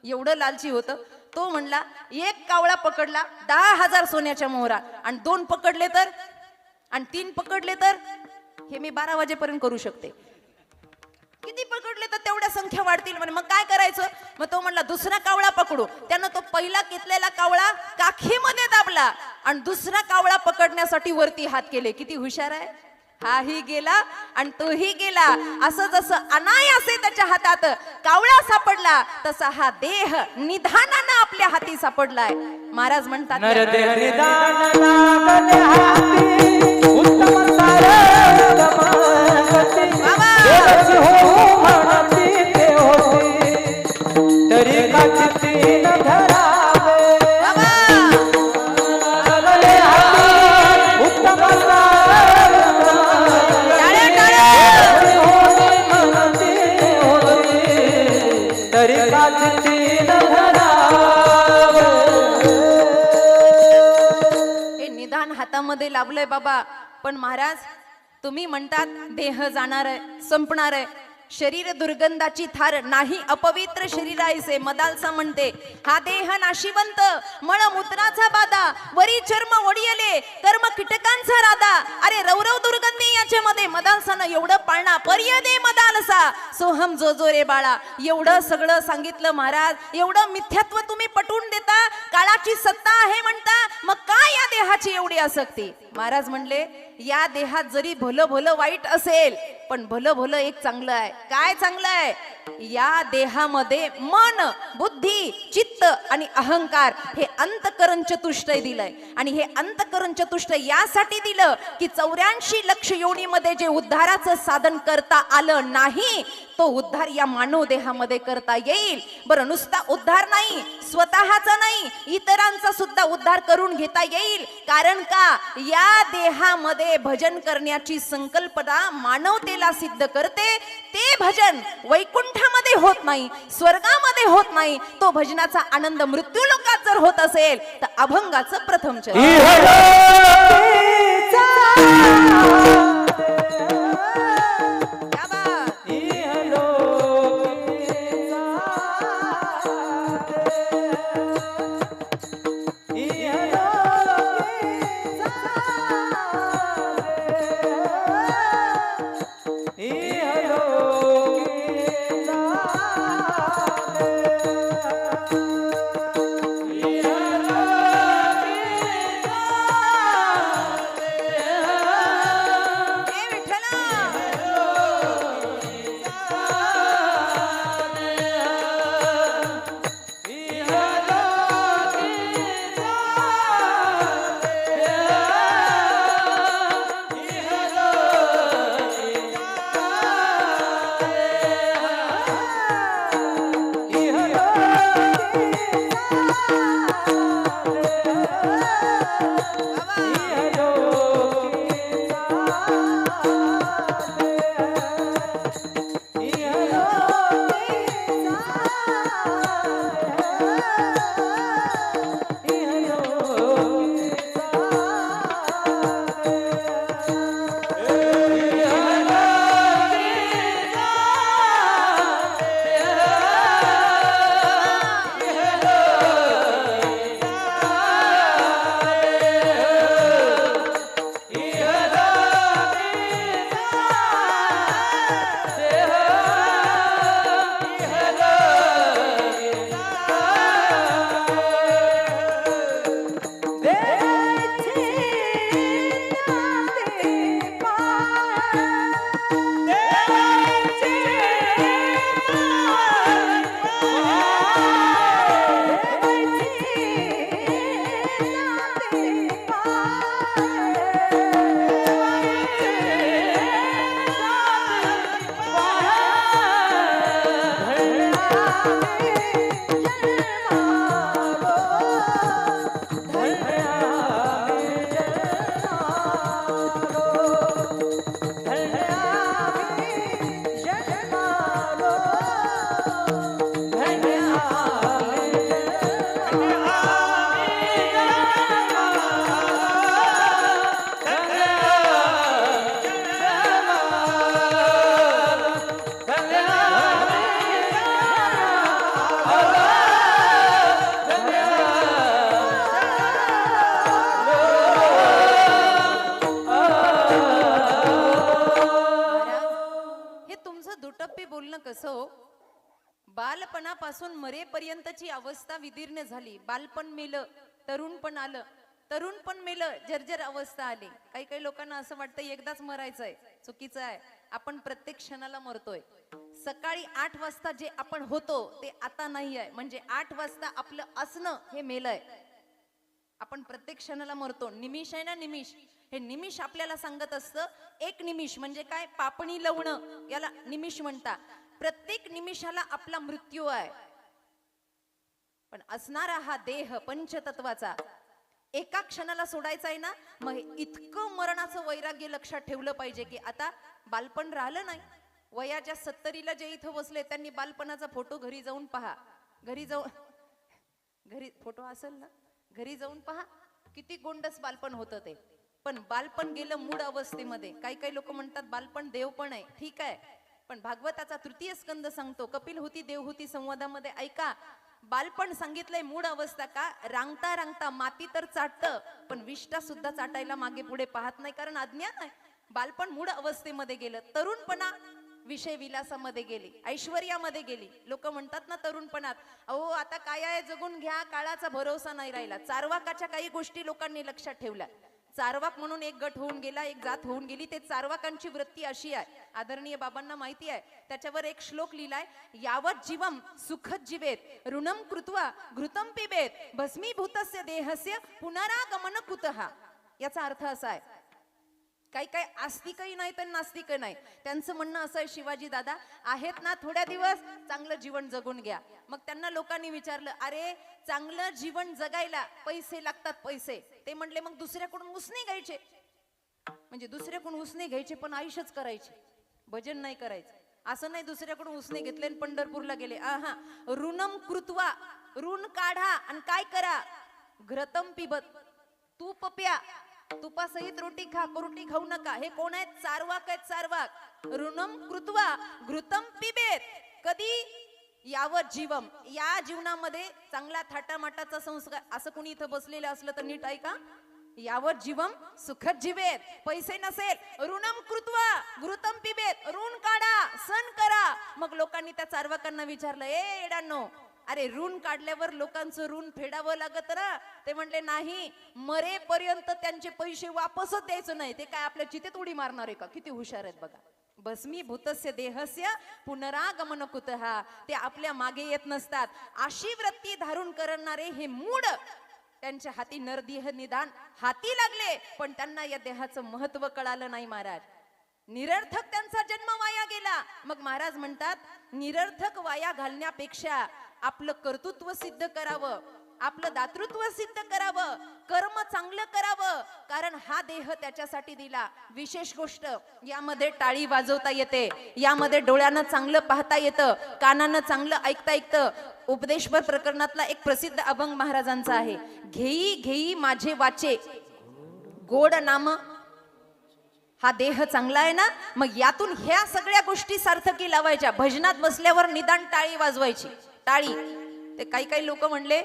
एवढं लालची होतं. तो म्हणला, एक कावळा पकडला 10,000 सोन्याच्या मोहरा, आणि 2 पकडले तर, आणि 3 पकडले तर, हे मी 12 वाजेपर्यंत करू शकते. किती पकडले तर तेवढ्या संख्या वाढतील म्हणे. मग काय करायचं? मग तो म्हणला, दुसरा कावळा पकडू. त्यानं तो पहिला घेतलेला कावळा काखीमध्ये दाबला आणि दुसरा कावळा पकडण्यासाठी वरती हात केले. किती हुशार आहे. हाही गेला आणि तोही गेला. असं जसं अनायासे त्याच्या हातात कावळा सापडला, तसा हा देह निधानानं आपल्या हाती सापडलाय. महाराज म्हणतात, नरदेह निदान लागले हाती, उत्तम सारंगमती, देवची हो म्हणती ते होती, तरी काचिती न धरावे. लागले हाती, उत्तम तरी काचिती न धरावे. हे निदान हातामध्ये लाभलंय बाबा. पण महाराज, तुम्ही म्हणतात देह जाणार आहे, संपणार आहे. शरीर दुर्गंधाची थार, नाही अपवित्र शरीरायसे. मदालसा म्हणते, हा देह नाशिवंत, मळमूत्राचा बाधा, वरी चर्म वडियले, कर्म कीटकांचा राधा. अरे रौरव दुर्गंधी याच्यामध्ये मदालसानं एवढं पाळणा. पर्य दे मदालसा, सोहम जो जो रे बाळा. एवढं सगळं सांगितलं महाराज. एवढं मिथ्यात्व तुम्ही पटवून देता. काळाची सत्ता आहे म्हणता, मग काय या देहाची एवढी आसक्ती? महाराज म्हणले, या देहात जरी भलं भलं वाईट असेल, पण भलं भलं एक चांगलं आहे. काय चांगलं आहे? या देहामध्ये मन, बुद्धी, चित्त आणि अहंकार हे अंतकरण चतुष्टय दिलंय. आणि हे अंतकरण चतुष्टय यासाठी दिलं की 84 लक्ष योनीमध्ये जे उद्धाराचं साधन करता आलं नाही, तो उद्धार या मानव देहामध्ये करता येईल. बरं, नुसता उद्धार नाही, स्वतःचा नाही, इतरांचा सुद्धा उद्धार करून घेता येईल. कारण का? या देहामध्ये भजन करण्याची संकल्पना मानवतेला सिद्ध करते. ते भजन वैकुंठामध्ये होत नाही, स्वर्गामध्ये होत नाही. तो भजनाचा आनंद मृत्यू लोकात जर होत असेल तर अभंगाचं प्रथम बालपणापासून मरेपर्यंतची अवस्था विदीर्ण झाली. बालपण मेलं, तरुणपण आलं, तरुणपण मेलं, जर्जर अवस्था आली. काही काही लोकांना असं वाटतं एकदाच मरायचंय. चुकीचं आहे. आपण प्रत्येक क्षणाला मरतोय. सकाळी 8 वाजता जे आपण होतो ते आता नाही आहे. म्हणजे 8 वाजता आपलं असणं हे मेलंय. आपण प्रत्येक क्षणाला मरतो. निमिष आहे ना, निमिष, हे निमिष आपल्याला सांगत असतं. एक निमिष म्हणजे काय? पापणी लवणं, याला निमिष म्हणतात. प्रत्येक निमिषाला आपला मृत्यू आहे. पण असणारा हा देह पंचतत्वाचा एका क्षणाला सोडायचा आहे ना. मग इतकं मरणाचं वैराग्य लक्षात ठेवलं पाहिजे की आता बालपण राहिलं नाही. वयाच्या 70ला जे इथं बसले त्यांनी बालपणाचा फोटो घरी जाऊन पहा. घरी फोटो असेल ना, घरी जाऊन पहा किती गोंडस बालपण होतं ते. पण बालपण गेलं मूळ अवस्थेमध्ये. काही काही लोक म्हणतात बालपण देव पण आहे. ठीक आहे, पण भागवताचा 3य स्कंद सांगतो, कपिल होती देवहूती संवादामध्ये ऐका, बालपण सांगितलंय मूळ अवस्था का? रांगता रांगता माती तर चाटतं, पण विष्ठा सुद्धा चाटायला मागे पुढे पाहत नाही, कारण अज्ञान आहे. बालपण मूळ अवस्थेमध्ये गेलं. तरुणपणा विषय विलासामध्ये गेली, ऐश्वर्यामध्ये गेली. लोक म्हणतात ना तरुणपणात, अहो आता काय आहे, जगून घ्या, काळाचा भरोसा नाही राहिला. चारवाकाच्या काही गोष्टी लोकांनी लक्षात ठेवल्या. चारवाक म्हणून एक गट होऊन गेला, एक जात होऊन गेली. ते चारवाकांची वृत्ती अशी आहे, आदरणीय बाबांना माहिती आहे. त्याच्यावर एक श्लोक लिहिलाय, यावत जीवम सुखद जीवेत ऋणम कृत्वा घृतम पिबेत भस्मीभूतस्य देहस्य पुनरागमन कुतः. याचा अर्थ असा आहे, काही काही आस्तिकही नाही तर नास्तिकही नाही. त्यांचं म्हणणं असं आहे, शिवाजी दादा आहेत ना, थोड्या दिवस चांगलं जीवन जगून घ्या. मग त्यांना लोकांनी विचारलं, अरे चांगलं जीवन जगायला पैसे लागतात, पैसे. ते म्हणले मग दुसऱ्याकडून उसने घ्यायचे. म्हणजे दुसऱ्याकडून उसने घ्यायचे पण आयुष्यच करायचे, भजन नाही करायचं. असं नाही दुसऱ्याकडून उसने घेतले आणि पंढरपूरला गेले. आहा, ऋणम कृत्वा, ऋण काढा आणि काय करा, घृतम पिबत, तूप प्या, तुपासहित रोटी खा, रोटी खाऊ नका. हे कोण आहेत? चारवाक आहेत, चारवाक. ऋणम कृत्वा घृतम पिबेत. कधी? यावत जीवम, या जीवनामध्ये चांगला थाटामाटाचा संस्कार. असं कोणी इथं बसलेलं असलं तर नीट ऐका, यावत जीवम सुखद जीवेत. पैसे नसेल, ऋणम कृत्वा घृतम पिबेत, ऋण काढा, सण करा. मग लोकांनी त्या चारवाकांना विचारलं, ए एडांनो, अरे ऋण काढल्यावर लोकांचं ऋण फेडावं लागत ना? ते म्हणले नाही, मरेपर्यंत त्यांचे पैसे वापसच द्यायचं नाही. ते काय आपल्या चितेत उडी मारणार आहे का? किती हुशार आहेत बघा. भस्मीभूतस्य देहस्य पुनरागमन कुतः. ते आपल्या मागे येत नसतात. अशी वृत्ती धारण करणारे हे मूढ, त्यांच्या हाती नरदेह निदान हाती लागले, पण त्यांना या देहाचं महत्व कळालं नाही महाराज. निरर्थक त्यांचा जन्म वाया गेला. मग महाराज म्हणतात, निरर्थक वाया घालण्यापेक्षा आपलं कर्तृत्व सिद्ध करावं, आपलं दातृत्व सिद्ध करावं, कर्म चांगलं करावं. कारण हा देह त्याच्यासाठी दिला. विशेष गोष्ट, यामध्ये टाळी वाजवता येते, यामध्ये डोळ्यानं चांगलं पाहता येतं, कानानं चांगलं ऐकता येतं. उपदेशपर प्रकरणातला एक प्रसिद्ध अभंग महाराजांचा आहे, घेई घेई माझे वाचे गोड नाम. हा देह चांगला आहे ना, मग यातून ह्या सगळ्या गोष्टी सार्थकी लावायच्या. भजनात बसल्यावर निदान टाळी वाजवायची, टाळी. ते काही काही लोक म्हणले,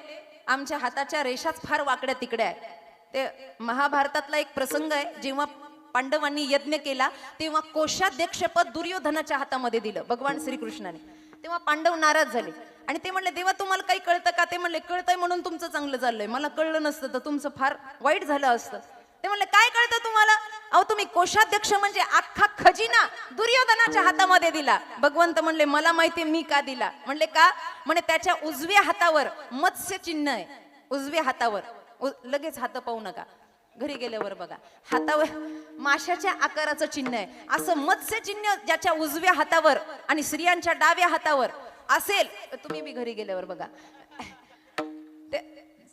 आमच्या हाताच्या रेषाच फार वाकड्या तिकड्या आहे. ते महाभारतातला एक प्रसंग आहे, जेव्हा पांडवांनी यज्ञ केला तेव्हा कोषाध्यक्षपद दुर्योधनाच्या हातामध्ये दिलं भगवान श्रीकृष्णाने. तेव्हा पांडव नाराज झाले आणि ते म्हणले, देवा तुम्हाला काही कळतं का? ते म्हणले, कळतंय म्हणून तुमचं चांगलं चाललंय, मला कळलं नसतं तर तुमचं फार वाईट झालं असतं. ते म्हणले, काय कळतं तुम्हाला? अहो तुम्ही कोषाध्यक्ष म्हणजे अख्खा खजिना दुर्योधनाच्या हातामध्ये दिला. भगवंत म्हणले, मला माहिती मी का दिला. म्हणले का? म्हणे त्याच्या उजव्या हातावर मत्स्य चिन्ह आहे, उजव्या हातावर. लगेच हात पाहू नका, घरी गेल्यावर बघा, हातावर माशाच्या आकाराचं चिन्ह आहे. असं मत्स्य चिन्ह ज्याच्या उजव्या हातावर आणि स्त्रियांच्या डाव्या हातावर असेल, तुम्ही बी घरी गेल्यावर बघा,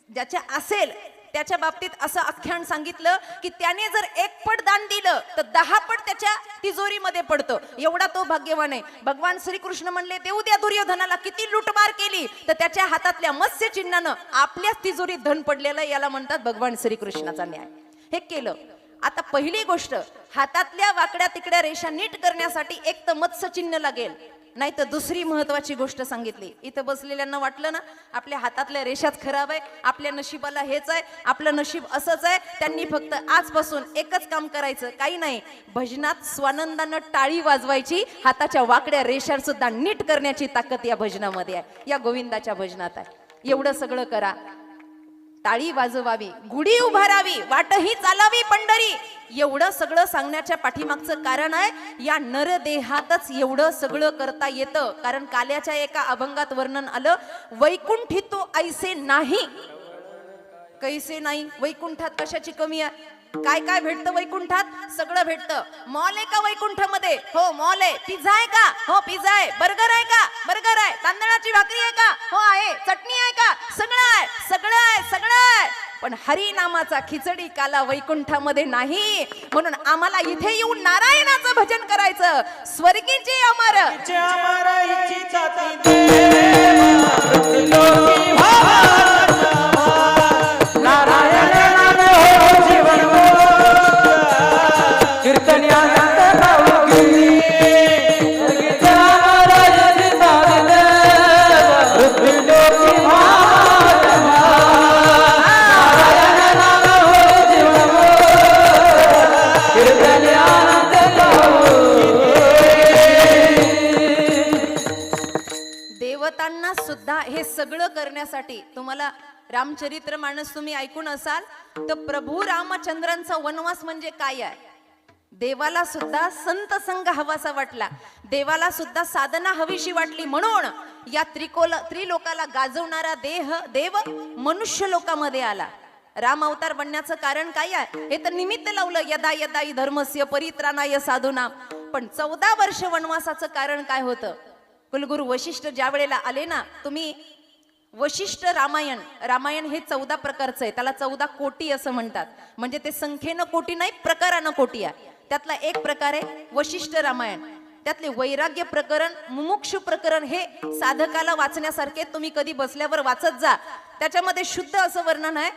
ज्याच्या असेल त्याच्या बाबतीत असं आख्यान सांगितलं की त्याने जर 1 पट दान दिलं तर 10 पट त्याच्या तिजोरीमध्ये पडतं. एवढा तो भाग्यवान आहे. भगवान श्रीकृष्ण म्हणले, देऊ द्या दुर्योधनाला किती लुटमार केली तर त्याच्या हातातल्या मत्स्य चिन्हानं आपल्याच तिजोरीत धन पडलेलं, याला म्हणतात भगवान श्रीकृष्णाचा न्याय. हे केलं. आता पहिली गोष्ट, हातातल्या वाकड्या तिकड्या रेषा नीट करण्यासाठी एक तर मत्स्य चिन्ह लागेल, नाही तर दुसरी महत्वाची गोष्ट सांगितली. इथं बसलेल्यांना वाटलं ना आपल्या हातातल्या रेषाच खराब आहे, आपल्या नशिबाला हेच आहे, आपलं नशीब असंच आहे. त्यांनी फक्त आजपासून एकच काम करायचं, काही नाही, भजनात स्वानंदानं टाळी वाजवायची, हाताच्या वाकड्या रेषा सुद्धा नीट करण्याची ताकद या भजनामध्ये आहे, या गोविंदाच्या भजनात आहे. एवढं सगळं करा. टाळी वाजवावी, गुढी उभारावी, वाटही चालावी पंढरी. एवढं सगळं सांगण्याच्या पाठीमागचं कारण आहे, या नरदेहातच एवढं सगळं करता येतं. कारण काल्याच्या एका अभंगात वर्णन आलं, वैकुंठी तो ऐसे नाही कैसे नाही. वैकुंठात कशाची कमी आहे? काय काय भेटतं वैकुंठात? सगळं भेटतं. मॉल आहे का वैकुंठामध्ये? हो मॉल आहे. पिझ्झा आहे का? हो पिझ्झा आहे. बर्गर आहे का? बर्गर आहे. तांदळाची भाकरी आहे का? हो आहे. चटणी आहे का? सगळं आहे, सगळं आहे, सगळं आहे. पण हरी नामाचा खिचडी काला वैकुंठामध्ये नाही. म्हणून आम्हाला इथे येऊन नारायणाचं भजन करायचं. स्वर्गीचे अमर नारायण नाम हो जीवन कीर्तन आनंद भावगी स्वर्गीच्या महाराजांची साधन मृत्युंजयी महात्मा. नारायण नाम हो जीवन कीर्तन आनंद भावगी. देवतांना सुद्धा हे सगळं करण्यासाठी तुम्हाला रामचरित्र मानस तुम्ही ऐकून असाल तर प्रभू रामचंद्रांचा वनवास म्हणजे काय आहे. देवाला सुद्धा संत संग हवासा वाटला, देवाला सुद्धा साधना हवीशी वाटली. म्हणून या त्रिलोकाला गाजवणारा देव मनुष्य लोकामध्ये आला. राम अवतार बनण्याचं कारण काय आहे? हे तर निमित्त लावलं, यदा यदा हि धर्मस्य परित्राणाय साधूना. पण 14 वर्ष वनवासाचं कारण काय होतं? कुलगुरू वशिष्ठ ज्या वेळेला आले ना, तुम्ही वशिष्ठ रामायण हे 14 प्रकारचं आहे. त्याला 14 कोटी असं म्हणतात. म्हणजे ते संख्येनं कोटी नाही, प्रकारानं कोटी आहे. त्यातला एक प्रकार आहे वशिष्ठ रामायण. त्यातले वैराग्य प्रकरण, मुमुक्षु प्रकरण हे साधकाला वाचण्यासारखे. तुम्ही कधी बसल्यावर वाचत जा. त्याच्यामध्ये शुद्ध असं वर्णन आहे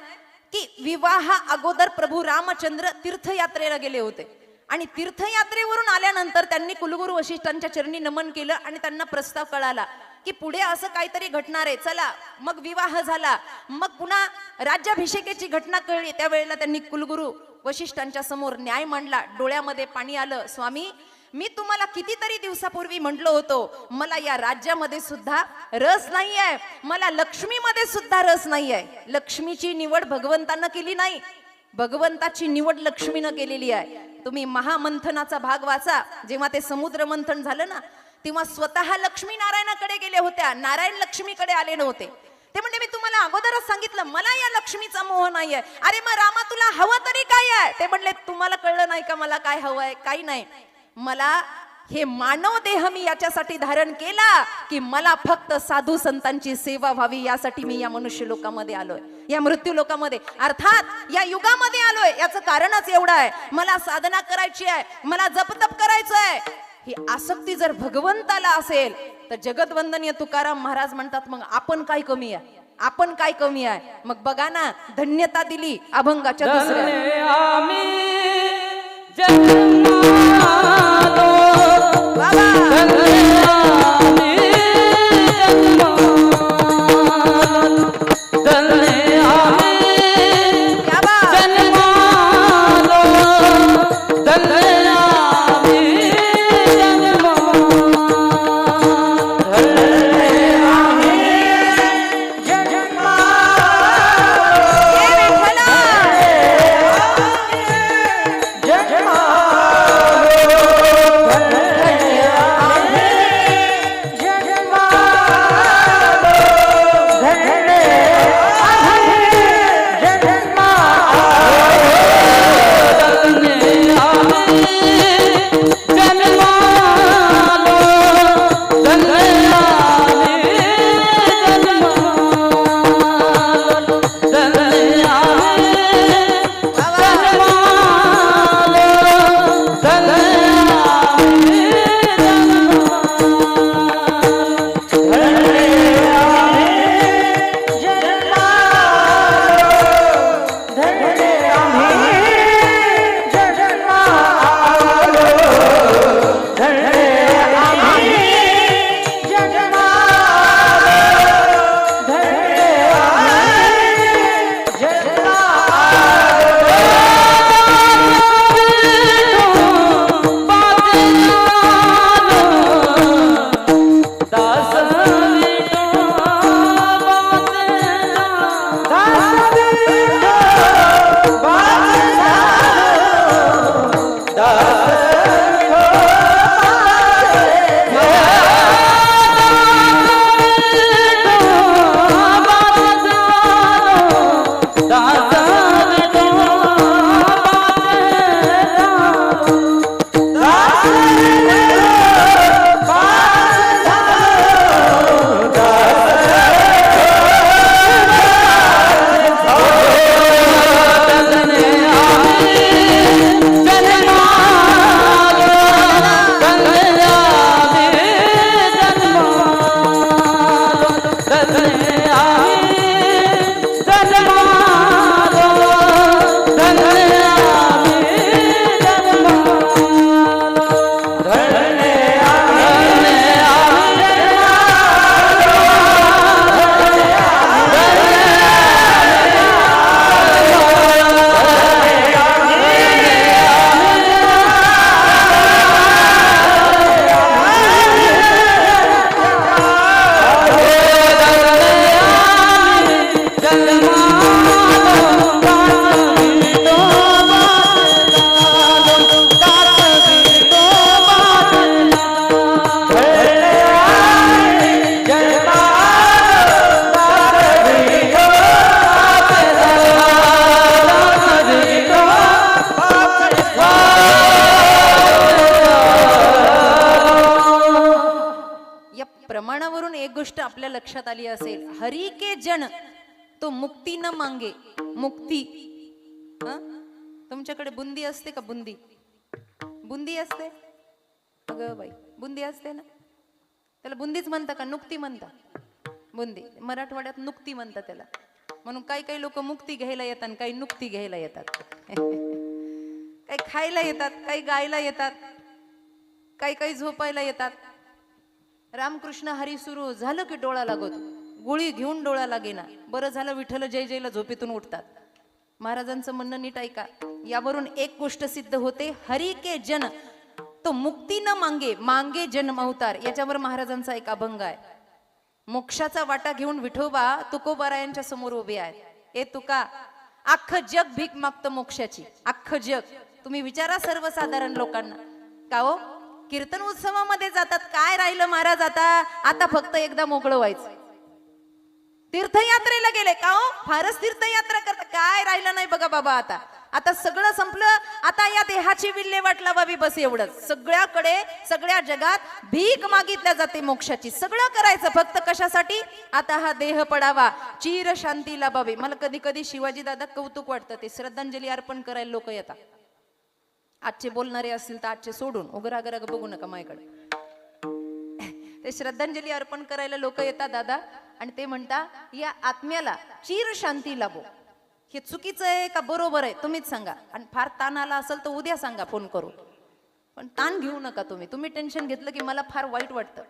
की विवाहा अगोदर प्रभू रामचंद्र तीर्थयात्रेला गेले होते आणि तीर्थयात्रेवरून आल्यानंतर त्यांनी कुलगुरू वशिष्ठांच्या चरणी नमन केलं आणि त्यांना प्रस्ताव कळाला की पुढे असं काहीतरी घडणार आहे. चला, मग विवाह झाला, मग पुन्हा राज्याभिषेकाची घटना कळली. त्यावेळेला त्यांनी कुलगुरू वशिष्ठांच्या समोर न्याय मांडला. डोळ्यामध्ये पाणी आलं. स्वामी, मी तुम्हाला कितीतरी दिवसापूर्वी म्हटलो होतो, मला या राज्यामध्ये सुद्धा रस नाहीये, मला लक्ष्मीमध्ये सुद्धा रस नाहीये. लक्ष्मीची निवड भगवंतानं केली नाही, भगवंताची निवड लक्ष्मीनं केलेली आहे. तुम्ही महामंथनाचा भाग वाचा. जेव्हा ते समुद्र मंथन झालं ना, तेव्हा स्वतः लक्ष्मी नारायणाकडे गेल्या होत्या, नारायण लक्ष्मीकडे आले नव्हते. ते म्हणजे मी तुम्हाला अगोदरच सांगितलं, मला या लक्ष्मीचा मोह नाहीये. अरे मग रामा, तुला हवं तरी काय आहे? ते म्हणले, तुम्हाला कळलं नाही का मला काय हवंय? काही नाही, मला हे मानव देह मी याच्यासाठी धारण केला की मला फक्त साधू संतांची सेवा व्हावी. यासाठी मी या मनुष्य लोकामध्ये आलोय, या मृत्यू लोकामध्ये, अर्थात या युगामध्ये आलोय. याचं कारणच एवढं आहे, मला साधना करायची आहे, मला जपतप करायचं आहे. ही आसक्ती जर भगवंताला असेल तर जगतवंदनीय तुकाराम महाराज म्हणतात, मग आपण काय कमी आहे? आपण काय कमी आहे? मग बघा ना, धन्यता दिली अभंगाच्या दुसऱ्या. आपल्या लक्षात आली असेल, हरी के जन तो मुक्ती न मांगे, मुक्ती. तुमच्याकडे बुंदी असते का? बुंदी बुंदी असते? अगं बाई, बुंदी असते ना. त्याला बुंदीच म्हणता का नुक्ती म्हणता? बुंदी. मराठवाड्यात नुक्ती म्हणतात त्याला. म्हणून काही काही लोक मुक्ती घ्यायला येतात, काही नुक्ती घ्यायला येतात. काही खायला येतात, काही गायला येतात, काही काही झोपायला येतात. रामकृष्ण हरी सुरू झालं की डोळा लागतो, गोळी घेऊन डोळा लागेना. बरं झालं विठ्ठल जय जयला झोपेतून उठतात. महाराजांचं म्हणणं नीट ऐका. यावरून एक गोष्ट सिद्ध होते, हरी के जन तो मुक्ती न मांगे, मांगे जन्म अवतार. याच्यावर महाराजांचा एक अभंग आहे. मोक्षाचा वाटा घेऊन विठोबा तुकोबारायांच्या समोर उभे आहेत. ए तुका, अख्खं जग भीक मागतं मोक्षाची, अख्खं जग. तुम्ही विचारा सर्वसाधारण लोकांना, का हो कीर्तन उत्सवामध्ये जातात, काय राहिलं महाराज आता? आता फक्त एकदा मोकळं व्हायचं. तीर्थयात्रेला गेले का हो? फारच तीर्थयात्रा करता, काय राहिलं नाही बघा बाबा. आता आता सगळं संपलं. आता या देहाची विल्हेवाट लावावी, बस एवढंच. सगळ्याकडे सगळ्या जगात भीक मागितल्या जाते मोक्षाची. सगळं करायचं फक्त कशासाठी? आता हा देह पडावा, चिर शांती लाभावी. मला कधी कधी शिवाजी दादा कौतुक वाटतं. ते श्रद्धांजली अर्पण करायला लोक येतात. आजचे बोलणारे असतील तर आजचे सोडून, उगरागर बघू नका माझ्याकडे. ते श्रद्धांजली अर्पण करायला लोक येतात दादा, आणि ते म्हणता या आत्म्याला चिर शांती लाभो. हे चुकीचं आहे का बरोबर आहे तुम्हीच सांगा. आणि फार ताण आला असेल तर उद्या सांगा फोन करू, पण ताण घेऊ नका तुम्ही. तुम्ही टेन्शन घेतलं की मला फार वाईट वाटतं.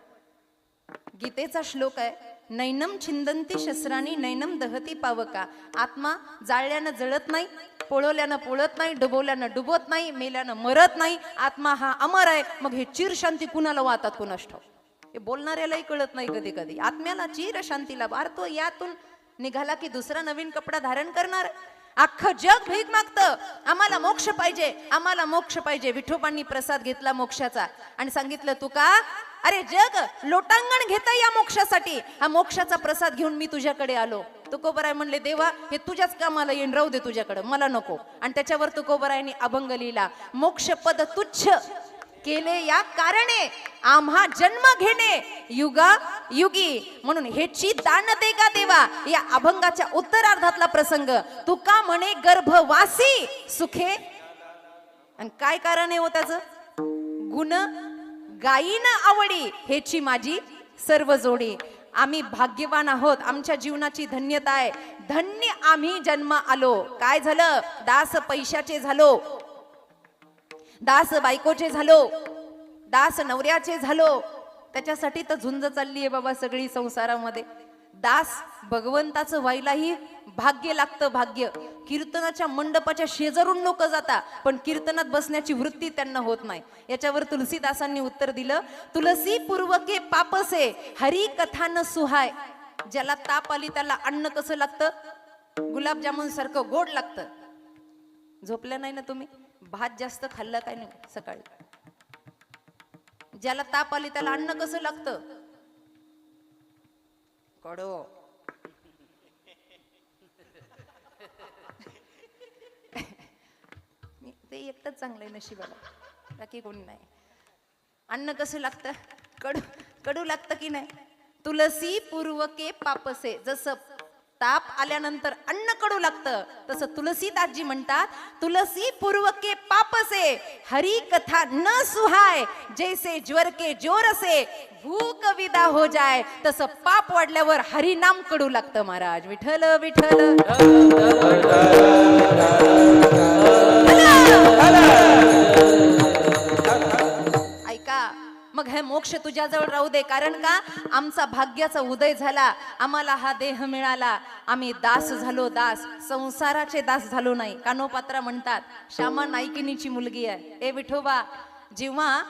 गीतेचा श्लोक आहे, नैनम छिंदंती शस्त्रानी नैनम दहती पावका. आत्मा जाळल्यानं जळत नाही, पोळवल्यानं पोळत नाही, डुबवल्यानं डुबत नाही, मेल्यानं मरत नाही. आत्मा हा अमर आहे. मग हे चिर शांती कुणाला वाहतात कुणास ठाऊक. हे बोलणाऱ्यालाही कळत नाही कधी कधी. आत्म्याला चिर शांतीला बार, तो यातून निघाला की दुसरा नवीन कपडा धारण करणार. अख्खं जग भीक मागतं, आम्हाला मोक्ष पाहिजे, आम्हाला मोक्ष पाहिजे. विठोबांनी प्रसाद घेतला मोक्षाचा आणि सांगितलं, तू का अरे जग लोटांगण घेता या मोक्षासाठी, हा मोक्षाचा प्रसाद घेऊन मी तुझ्याकडे आलो. तुकोबराय म्हणले, देवा हे तुझ्याच कामाला येईन, राहू दे तुझ्याकडे, मला नको. आणि त्याच्यावर तुकोबरायांनी अभंग लिहिला, मोक्ष पद तुच्छ केले या कारणे आम्हा जन्म घेणे युगा युगी. म्हणून हेची दान दे का देवा, या अभंगाच्या उत्तरार्धातला प्रसंग. तुका म्हणे गर्भवासी सुखे. आणि काय कारण आहे हो त्याचं? गुण गायीन आवडी हेची माझी सर्व जोडी. आम्ही भाग्यवान आहोत, आमच्या जीवनाची धन्यता आहे. धन्य आम्ही जन्म आलो. काय झालं? दास पैशाचे झालो, दास बायकोचे झालो, दास नवऱ्याचे झालो. त्याच्यासाठी तर झुंज चालली आहे बाबा सगळी संसारामध्ये. दास भगवंताचं व्हायलाही भाग्य लागतं, भाग्य. कीर्तनाच्या मंडपाच्या शेजारून लोक जातात, पण कीर्तनात बसण्याची वृत्ती त्यांना होत नाही. याच्यावर तुलसीदासांनी उत्तर दिलं, तुलसी पूर्वके पापसे हरी कथा न सुहाय. ज्याला ताप आली त्याला अन्न कसं लागतं? गुलाबजामुन सारखं गोड लागतं. झोपल्या नाही ना तुम्ही? भात जास्त खाल्ला काय नाही सकाळी? ज्याला ताप आली त्याला अन्न कसं लागतं? कडो. ते एकटंच चांगलंय नशिबाला, बाकी कोणी नाही. अन्न कसं लागतं? कडू कडू लागतं की नाही? तुलसी पूर्वके पापसे. जसं ताप आल्यानंतर अन्न कडू लागतं, तसं तुलसीदासजी म्हणतात, तुलसी पूर्वके पापसे हरी कथा न सुहाय. जैसे ज्वर के जोर से भूक विदा हो जाय. तसं पाप वाढल्यावर हरी नाम कडू लागतं महाराज. विठ्ठल विठ्ठल. ऐका, मग हे मोक्ष तुझ्याजवळ राहू दे. कारण का? आमचा भाग्याचा उदय झाला, आम्हाला हा देह मिळाला, आम्ही दास झालो. दास, संसाराचे दास झालो नाही. कानोपात्रा म्हणतात, श्यामा नाईकिनीची मुलगी आहे. ए विठोबा, जेव्हा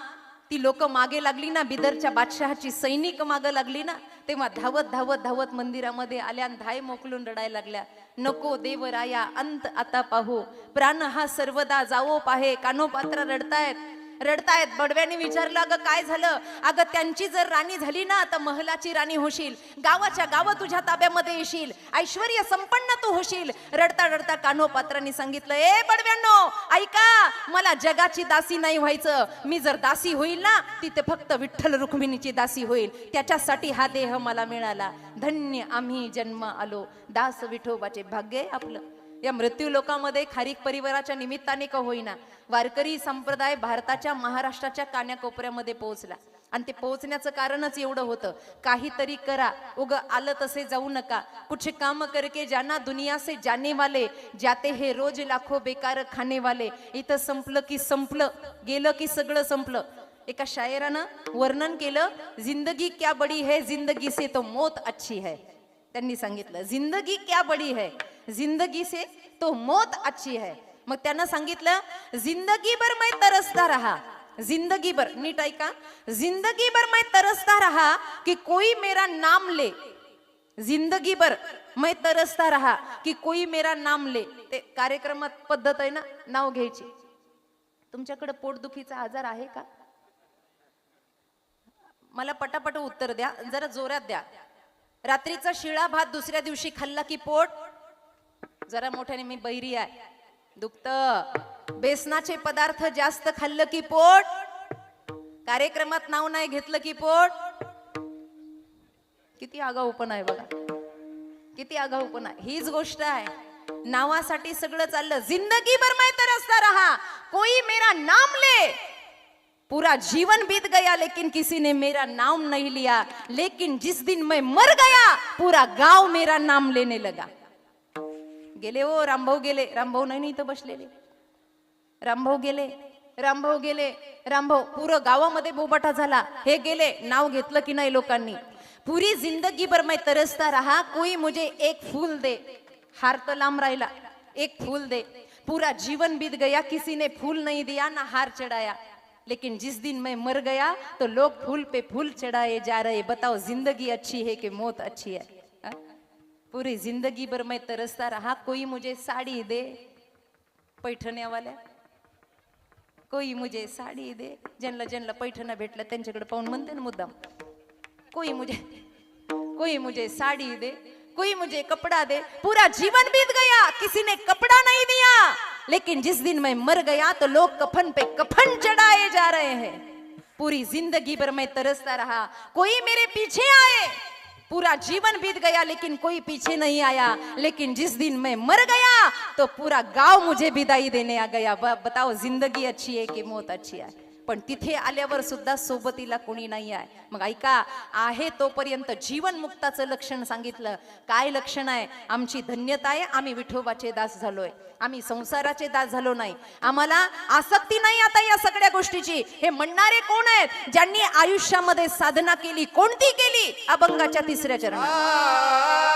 ती लोक मागे लागली ना, बिदरच्या बादशहाची सैनिक मागे लागली ना, तेव्हा धावत धावत धावत मंदिरामध्ये आल्या आणि धाय मोकलून रडायला लागल्या. नको देवराया अंत आता पाहू, प्राण हा सर्वदा जावो पाहे. कानोपात्रा रडतायत. रडतायत. बडव्याने विचारलं, अगं काय झालं? अगं त्यांची जर राणी झाली ना तर महलाची राणी होशील, गावाच्या गाव तुझ्या ताब्यामध्ये येशील, ऐश्वर्य संपन्न तू होशील. रडता रडता कान्होपात्रांनी सांगितलं, ए बडव्यांनो ऐका, मला जगाची दासी नाही व्हायचं. मी जर दासी होईल ना तिथे फक्त विठ्ठल रुक्मिणीची दासी होईल. त्याच्यासाठी हा देह मला मिळाला. धन्य आम्ही जन्म आलो, दास विठोबाचे भाग्य आहे आपलं. या मृत्यू लोकामध्ये खारीक परिवाराच्या निमित्ताने का होईना वारकरी संप्रदाय भारताच्या महाराष्ट्राच्या कान्याकोपऱ्यामध्ये पोहोचला. आणि ते पोहोचण्याचं कारणच एवढं होतं, काहीतरी करा, उग आलं तसे जाऊ नका. कुछ काम करके जाना दुनिया से जाने वाले, जाते हे रोज लाखो बेकार खाने वाले. इथं संपलं की संपलं, गेलं की सगळं संपलं. एका शायरानं वर्णन केलं, जिंदगी क्या बड़ी है जिंदगी से तो मौत अच्छी है. त्यांनी सांगितलं, जिंदगी क्या बड़ी है जिंदगी से तो मौत अच्छी है. मग त्यानं सांगितलं, जिंदगी भर मैं तरसता रहा, जिंदगी भर, नीट ऐका, जिंदगी भर मैं तरसता रहा कि कोई मेरा नाम ले. जिंदगी भर मैं तरसता रहा कि कोई मेरा नाम ले. ते कार्यक्रमात पद्धत आहे ना नाव घ्यायची. तुमच्याकडे पोटदुखीचा आजार आहे का? मला पटापट उत्तर द्या, जरा जोरात द्या. रात्रीचा शिळा भात दुसऱ्या दिवशी खाल्ला की पोट, जरा मोठ्याने, मी बहिरी आहे, दुखत. बेसनाचे पदार्थ जास्त खाल्लं की पोट, कार्यक्रमात नाव नाही घेतलं की पोट. किती आगाऊपणा आहे बघा, किती आगाऊपणा. हीच गोष्ट आहे, नावासाठी सगळं चाललं. जिंदगी भर मैं तरसता रहा कोई मेरा नाम ले, पूरा जीवन बीत गया लेकिन किसी ने मेरा नाम नहीं लिया. लेकिन जिस दिन मैं मर गया पूरा गांव मेरा नाम लेने लगा. गेले हो रामभाऊ, गेले. रामभाऊ नाही इथं बसलेले, रामभाऊ गेले, रामभाऊ गेले, रामभाऊ. पुरं गावामध्ये बोबाटा झाला. हे गेले, नाव घेतलं की नाही लोकांनी. पूरी जिंदगी भर मैं तरसता रहा कोई मुझे एक फूल दे. हार तर लांब राहिला, एक फूल दे. पूरा जीवन बीत गया किसी ने फूल नहीं दिया ना हार चढ़ाया. लेकिन जिस दिन मैं मर गया तो लोग फूल पे फूल चढ़ाए जा रहे. बताओ जिंदगी अच्छी है कि मौत अच्छी है? पूरी जिंदगी भर मैं तरसता रहा कोई मुझे साड़ी दे. पैठण्या वाल्या, कोई मुझे साड़ी दे. ज्यांना ज्यांना पैठण्या भेटल्या त्यांच्याकडे पाहून म्हणते ना मुद्दाम, कोई मुझे साड़ी दे, कोई मुझे कपड़ा दे. पूरा जीवन बीत गया किसी ने कपड़ा नहीं दिया. लेकिन जिस दिन मैं मर गया तो लोग कफन पे कफन चढ़ाए जा रहे हैं. पूरी जिंदगी भर मैं तरसता रहा कोई मेरे पीछे आए. पूरा जीवन बीत गया लेकिन कोई पीछे नहीं आया. लेकिन जिस दिन मैं मर गया तो पूरा गांव मुझे विदाई देने आ गया. बताओ जिंदगी अच्छी है कि मौत अच्छी है? पण तिथे आल्यावर सुद्धा सोबतीला कोणी नाही आहे. मग ऐका, आहे तोपर्यंत जीवन मुक्ताचं लक्षण सांगितलं. काय लक्षण आहे? आमची धन्यता आहे, आम्ही विठोबाचे दास झालोय, आम्ही संसाराचे दास झालो नाही. आम्हाला आसक्ती नाही आता या सगळ्या गोष्टीची. हे म्हणणारे कोण आहेत? ज्यांनी आयुष्यामध्ये साधना केली. कोणती केली? अभंगाच्या 3ऱ्या चरणात.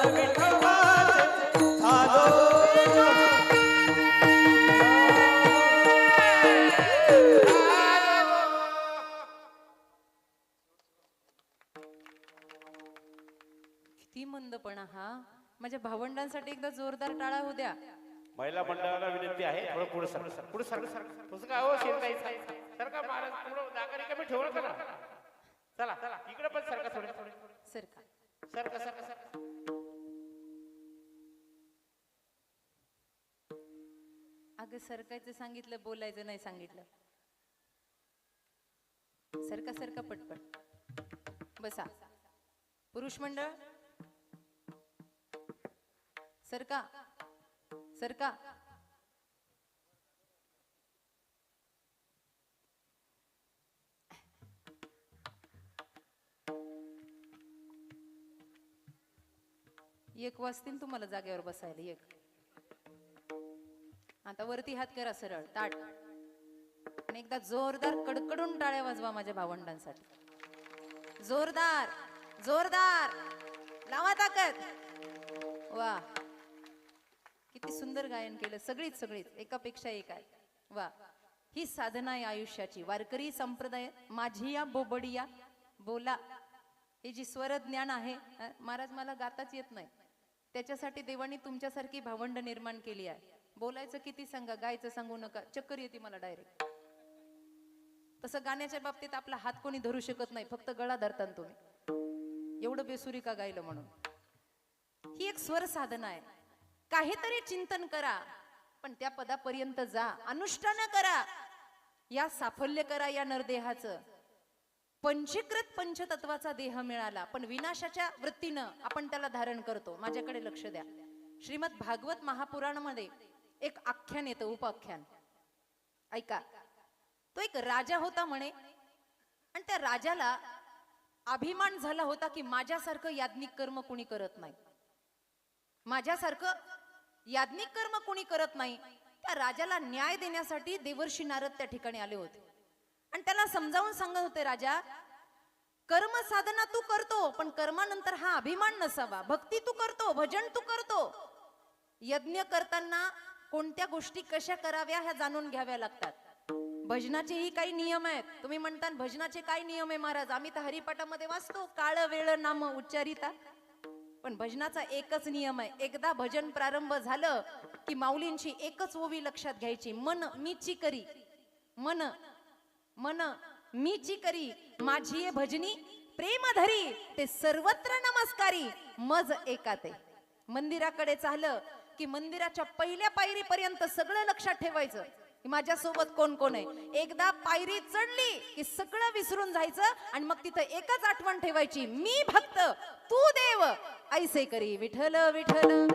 विठोबाचे झालो. किती मंदपणा हा. माझ्या भावंडांसाठी एकदा जोरदार टाळा होऊ द्या. महिला मंडळाला विनंती आहे थोडं पुढे सर पुढे सर तुझं काय हो शेरताई सर का महाराज पुढं जागा रिकामी ठेवलं का ना. चला चला इकडे पण सरका थोडे सर का सरका सरका. अगं सरकायचं सांगितलं, बोलायचं नाही सांगितलं. सरका सरका पटपट बसा. पुरुष मंडळ सरका सरका. एक वाजतील तुम्हाला जागेवर बसायला. एक आता वरती हात करा सरळ ताट आणि एकदा जोरदार कडकडून टाळ्या वाजवा माझ्या भावंडांसाठी. जोरदार जोरदार लावा ताकद. वा किती सुंदर गायन केलं. सगळीच सगळीच एकापेक्षा एक आहे. वा ही साधना आहे आयुष्याची. वारकरी संप्रदाय माझी या बोबडिया बोला हे जी स्वर ज्ञान आहे. महाराज मला गाताच येत नाही, त्याच्यासाठी देवानी तुमच्यासारखी भावंड निर्माण केली आहे. बोलायचं किती सांगा, गायचं सांगू नका, चक्कर येते मला डायरेक्ट. तसं गाण्याच्या बाबतीत आपला हात कोणी धरू शकत नाही, फक्त गळा धरता तुम्ही. एवढं बेसुरी का गायलं म्हणून. ही एक स्वर साधना आहे. काहीतरी चिंतन करा पण त्या पदापर्यंत जा, अनुष्ठान करा, या साफल्य करा या नरदेहाचं. पंचीकृत पंचतत्वाचा देह मिळाला पण विनाशाच्या वृत्तीनं आपण त्याला धारण करतो. माझ्याकडे लक्ष द्या. श्रीमद भागवत महापुराणामध्ये एक आख्यान येतं, उपाख्यान. ऐका. तो एक राजा होता म्हणे आणि त्या राजाला अभिमान झाला होता की माझ्यासारखं याज्ञिक कर्म कुणी करत नाही. माझ्यासारखं याज्ञिक कर्म कुणी करत नाही. त्या राजाला न्याय देण्यासाठी देवर्षी नारद त्या ठिकाणी आले होते आणि त्याला समजावून सांगत होते, राजा कर्म साधना तू करतो पण कर्मानंतर हा अभिमान नसावा. भक्ती तू करतो, भजन तू करतो, यज्ञ करताना कोणत्या गोष्टी कशा कराव्या ह्या जाणून घ्याव्या लागतात. भजनाचेही काही नियम आहेत. तुम्ही म्हणता भजनाचे काय नियम आहे महाराज, आम्ही तर हरिपाठामध्ये वाचतो काळ वेळ नाम उच्चारिता. पण भजनाचा एकच नियम आहे. एकदा भजन प्रारंभ झालं की माऊलींची एकच ओवी लक्षात घ्यायची, मन मीची करी, मन मन मीची करी, माझी ये भजनी प्रेम धरी, ते सर्वत्र नमस्कारी, मज एकाते. मंदिराकडे चाललं की मंदिराच्या पहिल्या पायरीपर्यंत सगळं लक्षात ठेवायचं की माझ्यासोबत कोण कोण आहे. एकदा पायरी चढली की सगळं विसरून जायचं आणि मग तिथं एकच आठवण ठेवायची, मी भक्त तू देव ऐसे करी विठ्ठल विठ्ठल.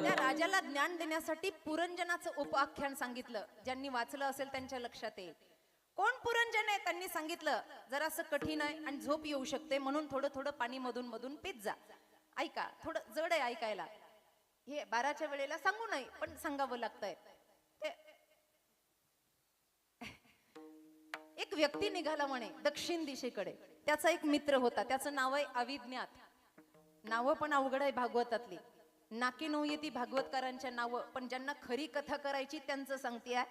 त्या राजाला ज्ञान देण्यासाठी पुरंजनाचं उपाख्यान सांगितलं. ज्यांनी वाचलं असेल त्यांच्या लक्षात येईल. कोण पुरंजन आहे त्यांनी सांगितलं, जरासं कठीण आहे आणि झोप येऊ शकते म्हणून थोडं थोडं पाणी मधून मधून पित जा. ऐका, थोडं जड आहे ऐकायला. हे 12च्या वेळेला सांगू नाही पण सांगावं लागतंय. एक व्यक्ती निघाला म्हणे दक्षिण दिशेकडे. त्याचा एक मित्र होता, त्याचं नाव आहे अविज्ञात. नावं पण अवघड आहे भागवतातली. नाकी नऊ येती भागवतकारांच्या नावं, पण ज्यांना खरी कथा करायची त्यांचं सांगते,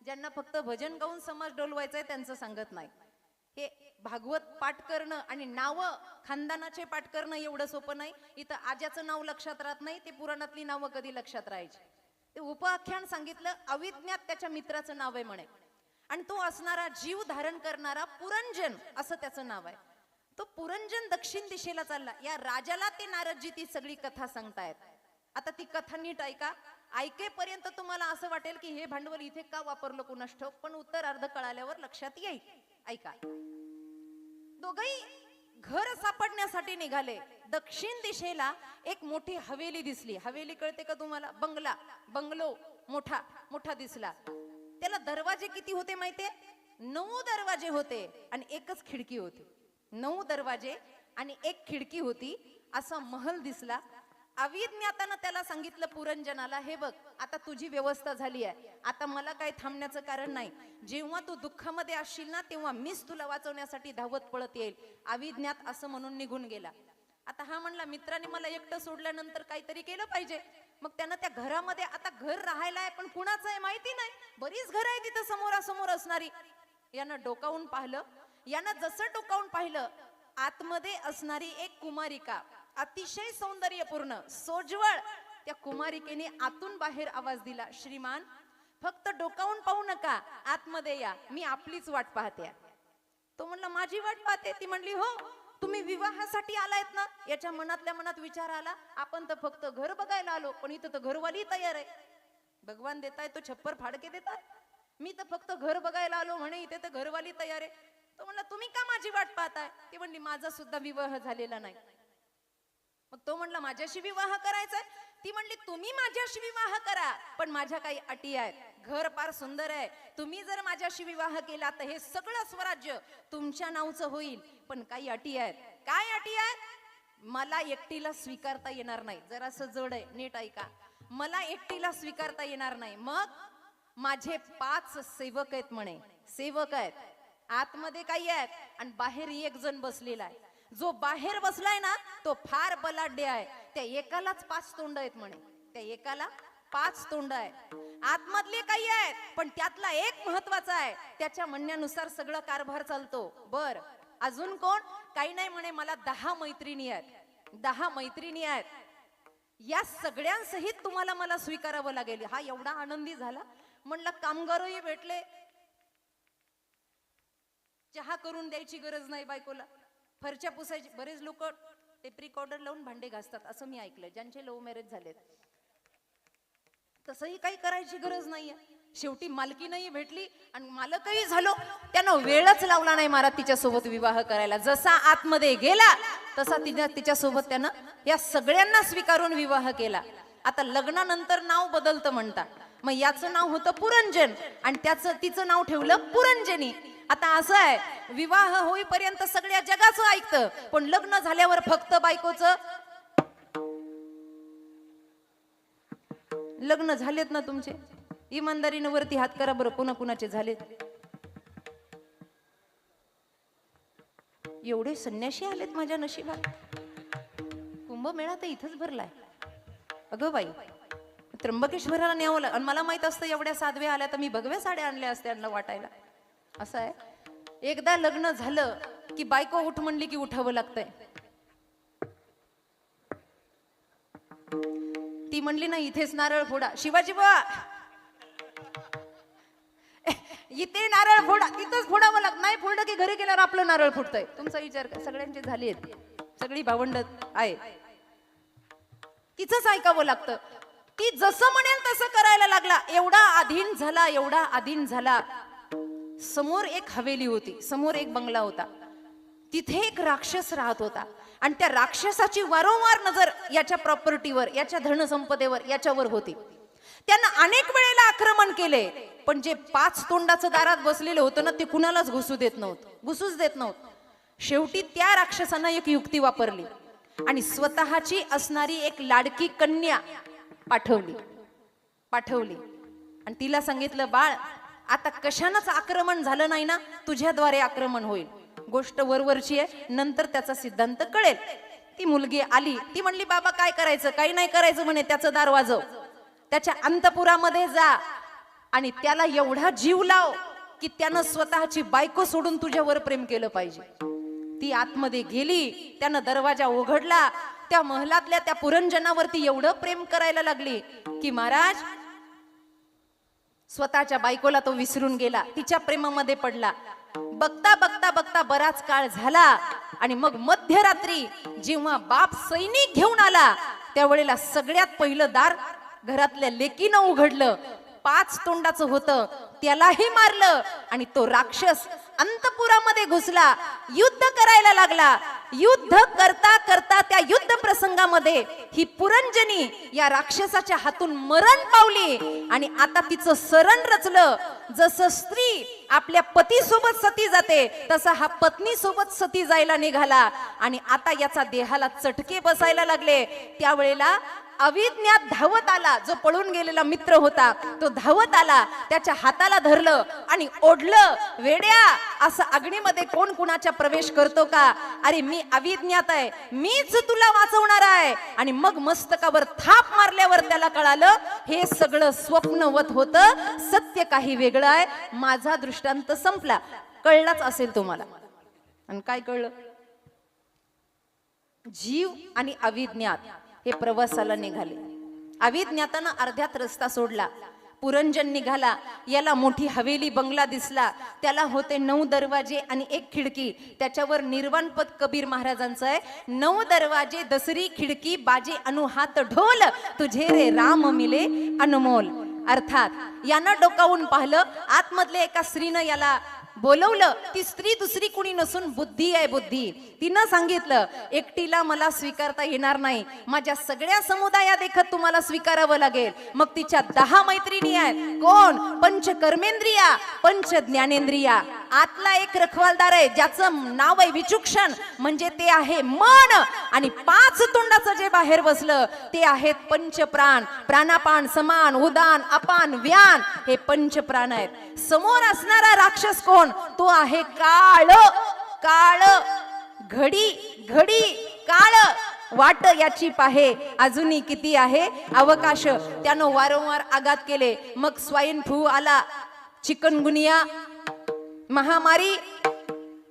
ज्यांना फक्त भजन गाऊन समाज डोलवायचंय त्यांचं सांगत नाही. हे भागवत पाठ करणं आणि नावं खानदानाचे पाठ करणं एवढं सोपं नाही. इथं आज्याचं नाव लक्षात राहत नाही, ते पुराणातली नावं कधी लक्षात राहायची. ते उपाख्यान सांगितलं. अविज्ञात त्याच्या मित्राचं नाव आहे म्हणे आणि तो असणारा जीव धारण करणारा पुरंजन असं त्याचं नाव आहे. तो पुरंजन दक्षिण दिशेला चालला. या राजाला ते नारदजी ती सगळी कथा सांगतायत. आता ती कथा नीट ऐका. ऐकेपर्यंत तुम्हाला असं वाटेल की हे भांडवल इथे का वापरलं कुणास ठाऊक, पण उत्तर अर्ध कळाल्यावर लक्षात येईल. ऐका. दोघही घर सापडण्यासाठी निघाले. दक्षिण दिशेला एक मोठी हवेली दिसली. हवेली कळते का तुम्हाला? बंगला, बंगलो मोठा मोठा दिसला. त्याला दरवाजे किती होते माहितीये? 9 दरवाजे होते आणि एकच खिडकी होती. 9 दरवाजे आणि एक खिडकी होती. असा महल दिसला अविज्ञातानं त्याला सांगितलं पुरंजनाला, हे बघ आता तुझी व्यवस्था झाली आहे, आता मला काही थांबण्याचं कारण नाही. जेव्हा तू दुःखामध्ये असशील ना तेव्हा मीच तुला वाचवण्यासाठी धावत पळत येईल. अविज्ञात असं म्हणून निघून गेला. आता हा म्हणला मित्रांनी मला एकटं सोडल्यानंतर काहीतरी केलं पाहिजे. मग त्यानं त्या घरामध्ये, आता घर राहायला आहे पण कुणाचं आहे माहिती नाही, बरीच घर आहे तिथं समोरासमोर असणारी. यानं डोकावून पाहिलं. यानं जसं डोकावून पाहिलं, आतमध्ये असणारी एक कुमारिका, अतिशय सौंदर्यपूर्ण सोज्वळ, त्या कुमारिकेने आतून बाहेर आवाज दिला, श्रीमान फक्त डोकावून पाहू नका, आतमध्ये या, मी आपलीच वाट पाहते. तो म्हणला माझी वाट पाहते? ती म्हणली हो, तुम्ही विवाहासाठी आलायत ना? याच्या मनातल्या मनात विचार आला, आपण तर फक्त घर बघायला आलो, पण इथं तर घरवाली तयार आहे. भगवान देताय तो छप्पर फाडके देताय, मी तर फक्त घर बघायला आलो म्हणे, इथे तर घरवाली तयार आहे. तो म्हणला तुम्ही का माझी वाट पाहताय? ती म्हणली माझा सुद्धा विवाह झालेला नाही. मग तो म्हणला माझ्याशी विवाह करायचाय? ती म्हणली तुम्ही माझ्याशी विवाह करा, पण माझ्या काही अटी आहेत. घर फार सुंदर आहे, तुम्ही जर माझ्याशी विवाह केला तर हे सगळं स्वराज्य तुमच्या नावचं होईल, पण काही अटी आहेत. काय अटी आहेत? मला एकटीला स्वीकारता येणार नाही. जरासं जड आहे, नीट ऐका. मला एकटीला स्वीकारता येणार नाही. मग माझे 5 सेवक आहेत म्हणे. सेवक आहेत, आतमध्ये काही आहेत आणि बाहेर एक जण बसलेला आहे. जो बाहेर बसलाय ना तो फार बलाढ्य आहे. त्या एकालाच 5 तोंड आहेत म्हणे. त्या एकाला 5 तोंड आहे. आतमधले काही आहेत, पण त्यातला एक महत्वाचा आहे, त्याच्या म्हणण्यानुसार सगळं कारभार चालतो. बर, अजून कोण? काही नाही म्हणे, मला 10 मैत्रिणी आहेत. 10 मैत्रिणी आहेत. या सगळ्यांसहित तुम्हाला मला स्वीकारावं लागेल. हा एवढा आनंदी झाला. म्हणलं कामगारही भेटले, चहा करून द्यायची गरज नाही बायकोला, फरच्या पुसायची. बरेच लोक टेप रेकॉर्डर लावून भांडे घासतात असं मी ऐकलं, ज्यांचे लव्ह मॅरेज झालेत. तसंही काही करायची गरज नाहीये. शेवटी मालकी नाही भेटली आणि मालकही झालो, त्यानं वेळच लावला नाही मला तिच्यासोबत विवाह करायला. जसा आतमध्ये गेला तसा तिच्यासोबत त्यानं या सगळ्यांना स्वीकारून विवाह केला. आता लग्नानंतर नाव बदलतं म्हणतात. मग याचं नाव होतं पुरंजन आणि तिचं नाव ठेवलं पुरंजनी. आता असं आहे, विवाह होईपर्यंत सगळ्या जगाचं ऐकतं, पण लग्न झाल्यावर फक्त बायकोचं. लग्न झालेत ना तुमचे? इमानदारीनं वरती हात करा बरं, कुणाकुणाचे झालेत? एवढे संन्याशी आलेत माझ्या नशिबात. कुंभमेळा तर इथंच भरलाय. अगं बाई, त्र्यंबकेश्वराला न्यावं लागलं. आणि मला माहित असतं एवढ्या साध्व्या आल्या तर मी भगव्या साड्या आणल्या असत्या त्यांना वाटायला. असं आहे, एकदा लग्न झालं की बायको उठ म्हणली की उठावं लागतंय. ती म्हणली ना इथेच नारळ फोडा. शिवाजी बा इथे नारळ फोडा, तिथंच फोडावं लागत. नाही फोडलं की घरी गेल्यावर आपलं नारळ फुटतंय. तुमचा विचार कर, सगळ्यांचे झाले, सगळी भावंड आहे, तिचंच ऐकावं लागतं. ती जसं म्हणेल तसं करायला लागला. एवढा अधीन झाला, एवढा अधीन झाला. समोर एक हवेली होती, समोर एक बंगला होता. तिथे एक राक्षस राहत होता आणि त्या राक्षसाची वारंवार नजर याच्या प्रॉपर्टीवर, याच्या धनसंपदेवर, याच्यावर होती. त्यानं अनेक वेळेला आक्रमण केले, पण जे 5 तोंडाचं दारात बसलेलं होतं ना ते कुणालाच घुसूच देत नव्हतं. शेवटी त्या राक्षसानं एक युक्ती वापरली आणि स्वतःची असणारी एक लाडकी कन्या पाठवली आणि तिला सांगितलं, बाळ आता कशानंच आक्रमण झालं नाही ना, तुझ्याद्वारे आक्रमण होईल. गोष्ट वरवरची आहे, नंतर त्याचा सिद्धांत कळेल. ती मुलगी आली, ती म्हणली बाबा काय करायचं? काही नाही करायचं म्हणे, त्याचं दार वाजव, त्याच्या अंतपुरामध्ये जा आणि त्याला एवढा जीव लाव की त्यानं स्वतःची बायको सोडून तुझ्यावर प्रेम केलं पाहिजे. ती आतमध्ये गेली, त्यानं दरवाजा उघडला. त्या महलातल्या त्या पुरंजनावरती एवढं प्रेम करायला लागली की महाराज स्वतःच्या बायकोला तो विसरून गेला, तिच्या प्रेमामध्ये पडला. बघता बघता बघता बराच काळ झाला आणि मग मध्यरात्री जेव्हा बाप सैनिक घेऊन आला त्यावेळेला सगळ्यात पहिलं दार घरातल्या लेकीनं उघडलं. 5 तोंडाचं होतं, त्यालाही मारलं आणि तो राक्षस अंतपुरामध्ये घुसला, युद्ध करायला लागला. युद्ध करता करता त्या युद्ध प्रसंगामध्ये जन्मामध्ये ही पुरंजनी या राक्षसाच्या हातून मरण पावली आणि आता तिचं सरण रचलं. जसं स्त्री आपल्या पती सोबत सती जाते तसा हा पत्नी सोबत सती जायला निघाला आणि आता याचा देहाला चटके बसायला लागले. त्यावेळेला अविज्ञात धावत आला. जो पळून गेलेला मित्र होता तो धावत आला, त्याच्या हाताला धरलं आणि ओढलं. वेड्या, असं अग्नीमध्ये कोण कुणाच्या प्रवेश करतो का? अरे मी अविज्ञात आहे, मीच तुला वाचवणार आहे. आणि मग मस्तकावर थाप मारल्यावर त्याला कळालं हे सगळं स्वप्नवत होतं, सत्य काही वेगळं आहे. माझा दृष्टांत संपला. कळलाच असेल तुम्हाला. आणि काय कळलं? जीव आणि अविज्ञात हे प्रवासाला निघाले. अविज्ञातानं अर्ध्यात रस्ता सोडला. पुरंजन निघाला. याला मोठी हवेली बंगला दिसला. त्याला होते 9 दरवाजे आणि 1 खिडकी. त्याच्यावर निर्वाणपद कबीर महाराजांचं आहे. 9 दरवाजे दसरी खिडकी बाजे अनुहात ढोल, तुझे रे राम मिले अनमोल. अर्थात यानं डोकावून पाहिलं. आतमधल्या एका स्त्रीनं याला बोलवलं. ती स्त्री दुसरी कुणी नसून बुद्धी आहे. बुद्धी तिनं सांगितलं एकटीला मला स्वीकारता येणार नाही, माझ्या सगळ्या समुदाया देखत तुम्हाला स्वीकारावं लागेल. मग तिच्या 10 मैत्रिणी आहेत. कोण? पंच कर्मेंद्रिया, पंच ज्ञानेंद्रिया. आतला एक रखवालदार आहे ज्याचं नाव आहे विचक्षण, म्हणजे ते आहे मन. आणि 5 तोंडाचं जे बाहेर बसलं ते आहेत पंचप्राण. प्राणापान, समान, उदान, अपान, व्यान हे पंचप्राण आहेत. समोर असणारा राक्षस कोण? तो आहे काळ. काळ, घडी घडी काळ. वाट याची पाहे अजूनही किती आहे अवकाश. त्यानं वारंवार आघात केले. मग स्वाईन फ्लू आला, चिकनगुनिया, महामारी.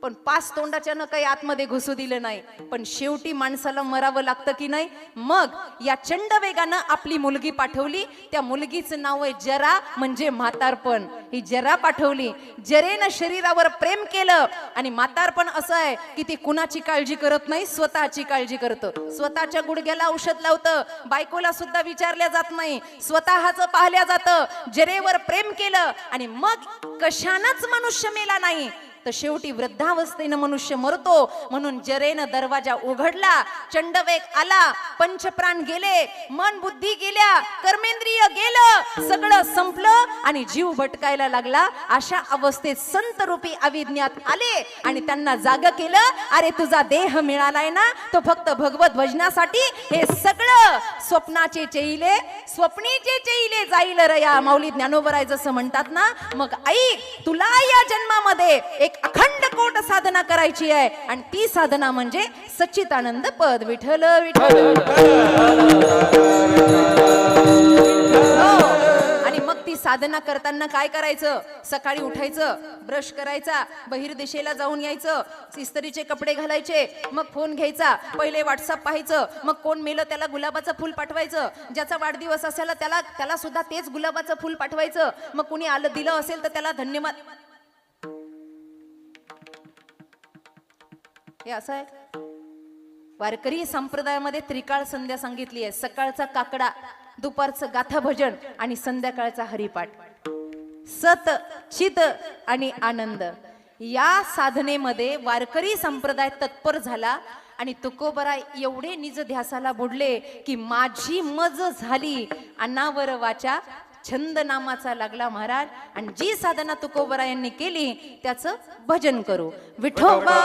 पण 5 तोंडाच्या न काही आतमध्ये घुसू दिलं नाही. पण शेवटी माणसाला मरावं लागतं की नाही. मग या चंडवेगानं आपली मुलगी पाठवली. त्या मुलगीचं नाव आहे जरा, म्हणजे म्हातारपण. ही जरा पाठवली. जरेनं शरीरावर प्रेम केलं. आणि म्हातारपण असं आहे की ती कुणाची काळजी करत नाही, स्वतःची काळजी करतं. स्वतःच्या गुडघ्याला औषध लावतं. बायकोला सुद्धा विचारल्या जात नाही, स्वतःच पाहिल्या जातं. जरेवर प्रेम केलं आणि मग कशानच मनुष्य मेला नाही, तर शेवटी वृद्धावस्थेनं मनुष्य मरतो. म्हणून जरेनं दरवाजा उघडला. चंडवेग आला. पंचप्राण गेले, मन बुद्धी गेल्या, कर्मेंद्रिय गेलं, सगळं संपलं आणि जीव भटकायला लागला. अशा अवस्थेत संत रूपी अविज्ञात आले आणि त्यांना जाग केलं. अरे तुझा देह मिळालाय ना, तो फक्त भगवत भजनासाठी. हे सगळं स्वप्नाचे चेईले, स्वप्नीचे चेईले जाईल रया. माऊली ज्ञानोबराय जसं म्हणतात ना. मग ऐक, तुला या जन्मामध्ये एक अखंड कोट साधना करायची आहे आणि ती साधना म्हणजे सच्चिदानंद पद. विठ्ठल विठ्ठल. आणि मग ती साधना करताना काय करायचं? सकाळी उठायचं, ब्रश करायचा, बहिर्दिशेला जाऊन यायचं, इस्त्रीचे कपडे घालायचे, मग फोन घ्यायचा, पहिले व्हॉट्सअप पाहायचं, मग कोण मेलं त्याला गुलाबाचं फूल पाठवायचं, ज्याचा वाढदिवस असेल त्याला सुद्धा तेच गुलाबाचं फूल पाठवायचं, मग कुणी आलं दिलं असेल तर त्याला धन्यवाद. हे असं आहे. वारकरी संप्रदायामध्ये त्रिकाळ संध्या सांगितली आहे. सकाळचा काकडा, दुपारचं गाथा भजन आणि संध्याकाळचा हरिपाठ. सत, चित आणि आनंद या साधनेमध्ये वारकरी संप्रदाय तत्पर झाला. आणि तुकोबरा एवढे निज ध्यासाला बुडले की माझी मज झाली अनावर वाचा, छंद नामाचा लागला महाराज. आणि जी साधना तुकोबरा यांनी केली त्याचं भजन करू. विठोबा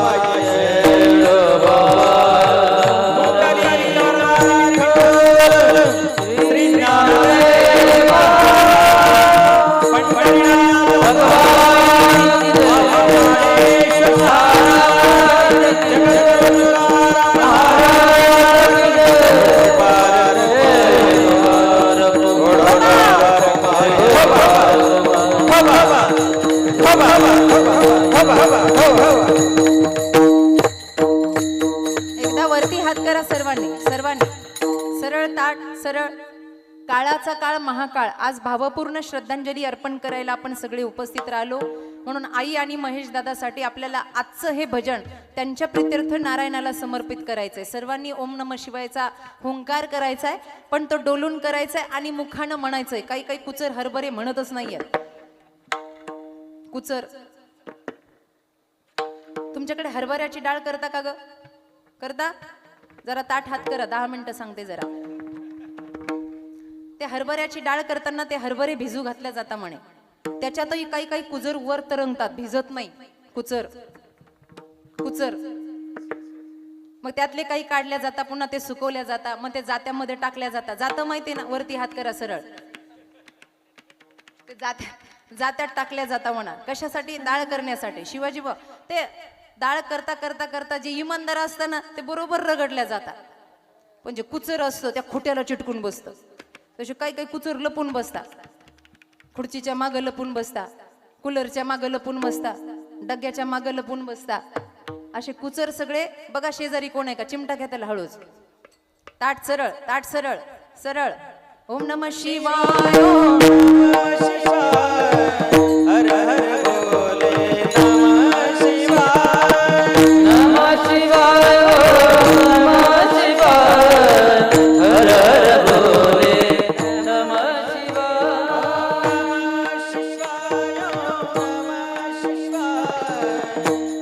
Bye. एकदा वरती हात करा सर्वांनी सर्वांनी. सरळ ताट सरळ. काळाचा काळ महाकाळ. आज भावपूर्ण श्रद्धांजली अर्पण करायला आपण सगळे उपस्थित राहिलो. म्हणून आई आणि महेश दादासाठी आपल्याला आजचं हे भजन त्यांच्या प्रित्यर्थ नारायणाला समर्पित करायचंय. सर्वांनी ओम नम शिवायचा हुंकार करायचाय, पण तो डोलून करायचाय आणि मुखानं म्हणायचंय. काही काही कुचर हरभरे म्हणतच नाहीयेत. कुचर. तुमच्याकडे हरभऱ्याची डाळ करता का ग? करता? जरा ताट हात करा. 10 मिनिटं सांगते जरा. ते हरभऱ्याची डाळ करताना ते हरभरे भिजू घातल्या जाता म्हणे. त्याच्यातही काही काही कुजर वर तरंगतात, भिजत नाही. कुचर कुचर. मग त्यातले काही काढल्या जातात, पुन्हा ते सुकवल्या जातात, मग ते जात्यामध्ये टाकल्या जातात. जातं माहिती ना? वरती हात करा सरळ. ते जात्यात टाकल्या जाता म्हणा. कशासाठी? डाळ करण्यासाठी. शिवाजी बा ते डाळ करता करता करता जे इमानदार असतं ना ते बरोबर रगडल्या जातात. पण जे कुचर असतं त्या खोट्याला चिटकून बसतं. तसे काही काही कुचर लपून बसतात. खुर्चीच्या मागं लपून बसता, कूलरच्या मागं लपून बसता, डग्याच्या मागं लपून बसता. असे कुचर सगळे बघा. शेजारी कोण आहे का? चिमटा घ्या त्याला हळूच. ताट सरळ ताट सरळ सरळ. ओम नमः शिवाय. हर हर बोले नमः शिवाय. नमः शिवाय नमः शिवाय. हर हर बोले नमः शिवाय. नमः शिवाय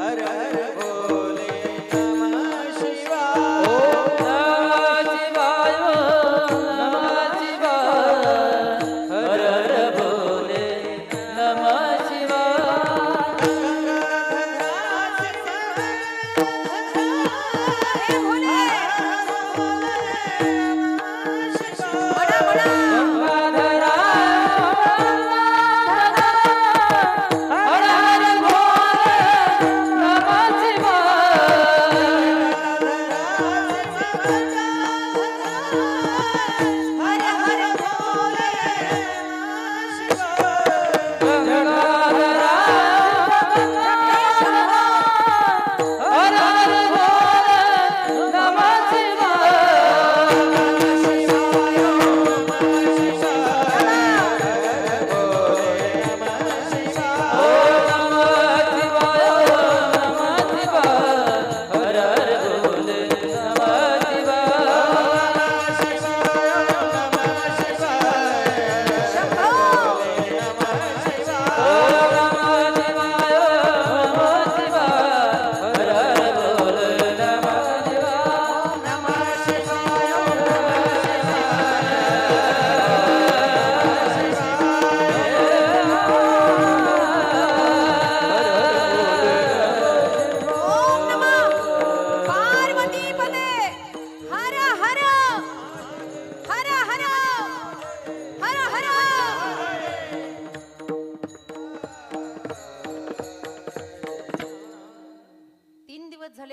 हर हर बोले नमः शिवाय. नमः शिवाय नमः शिवाय. हर हर बोले नमः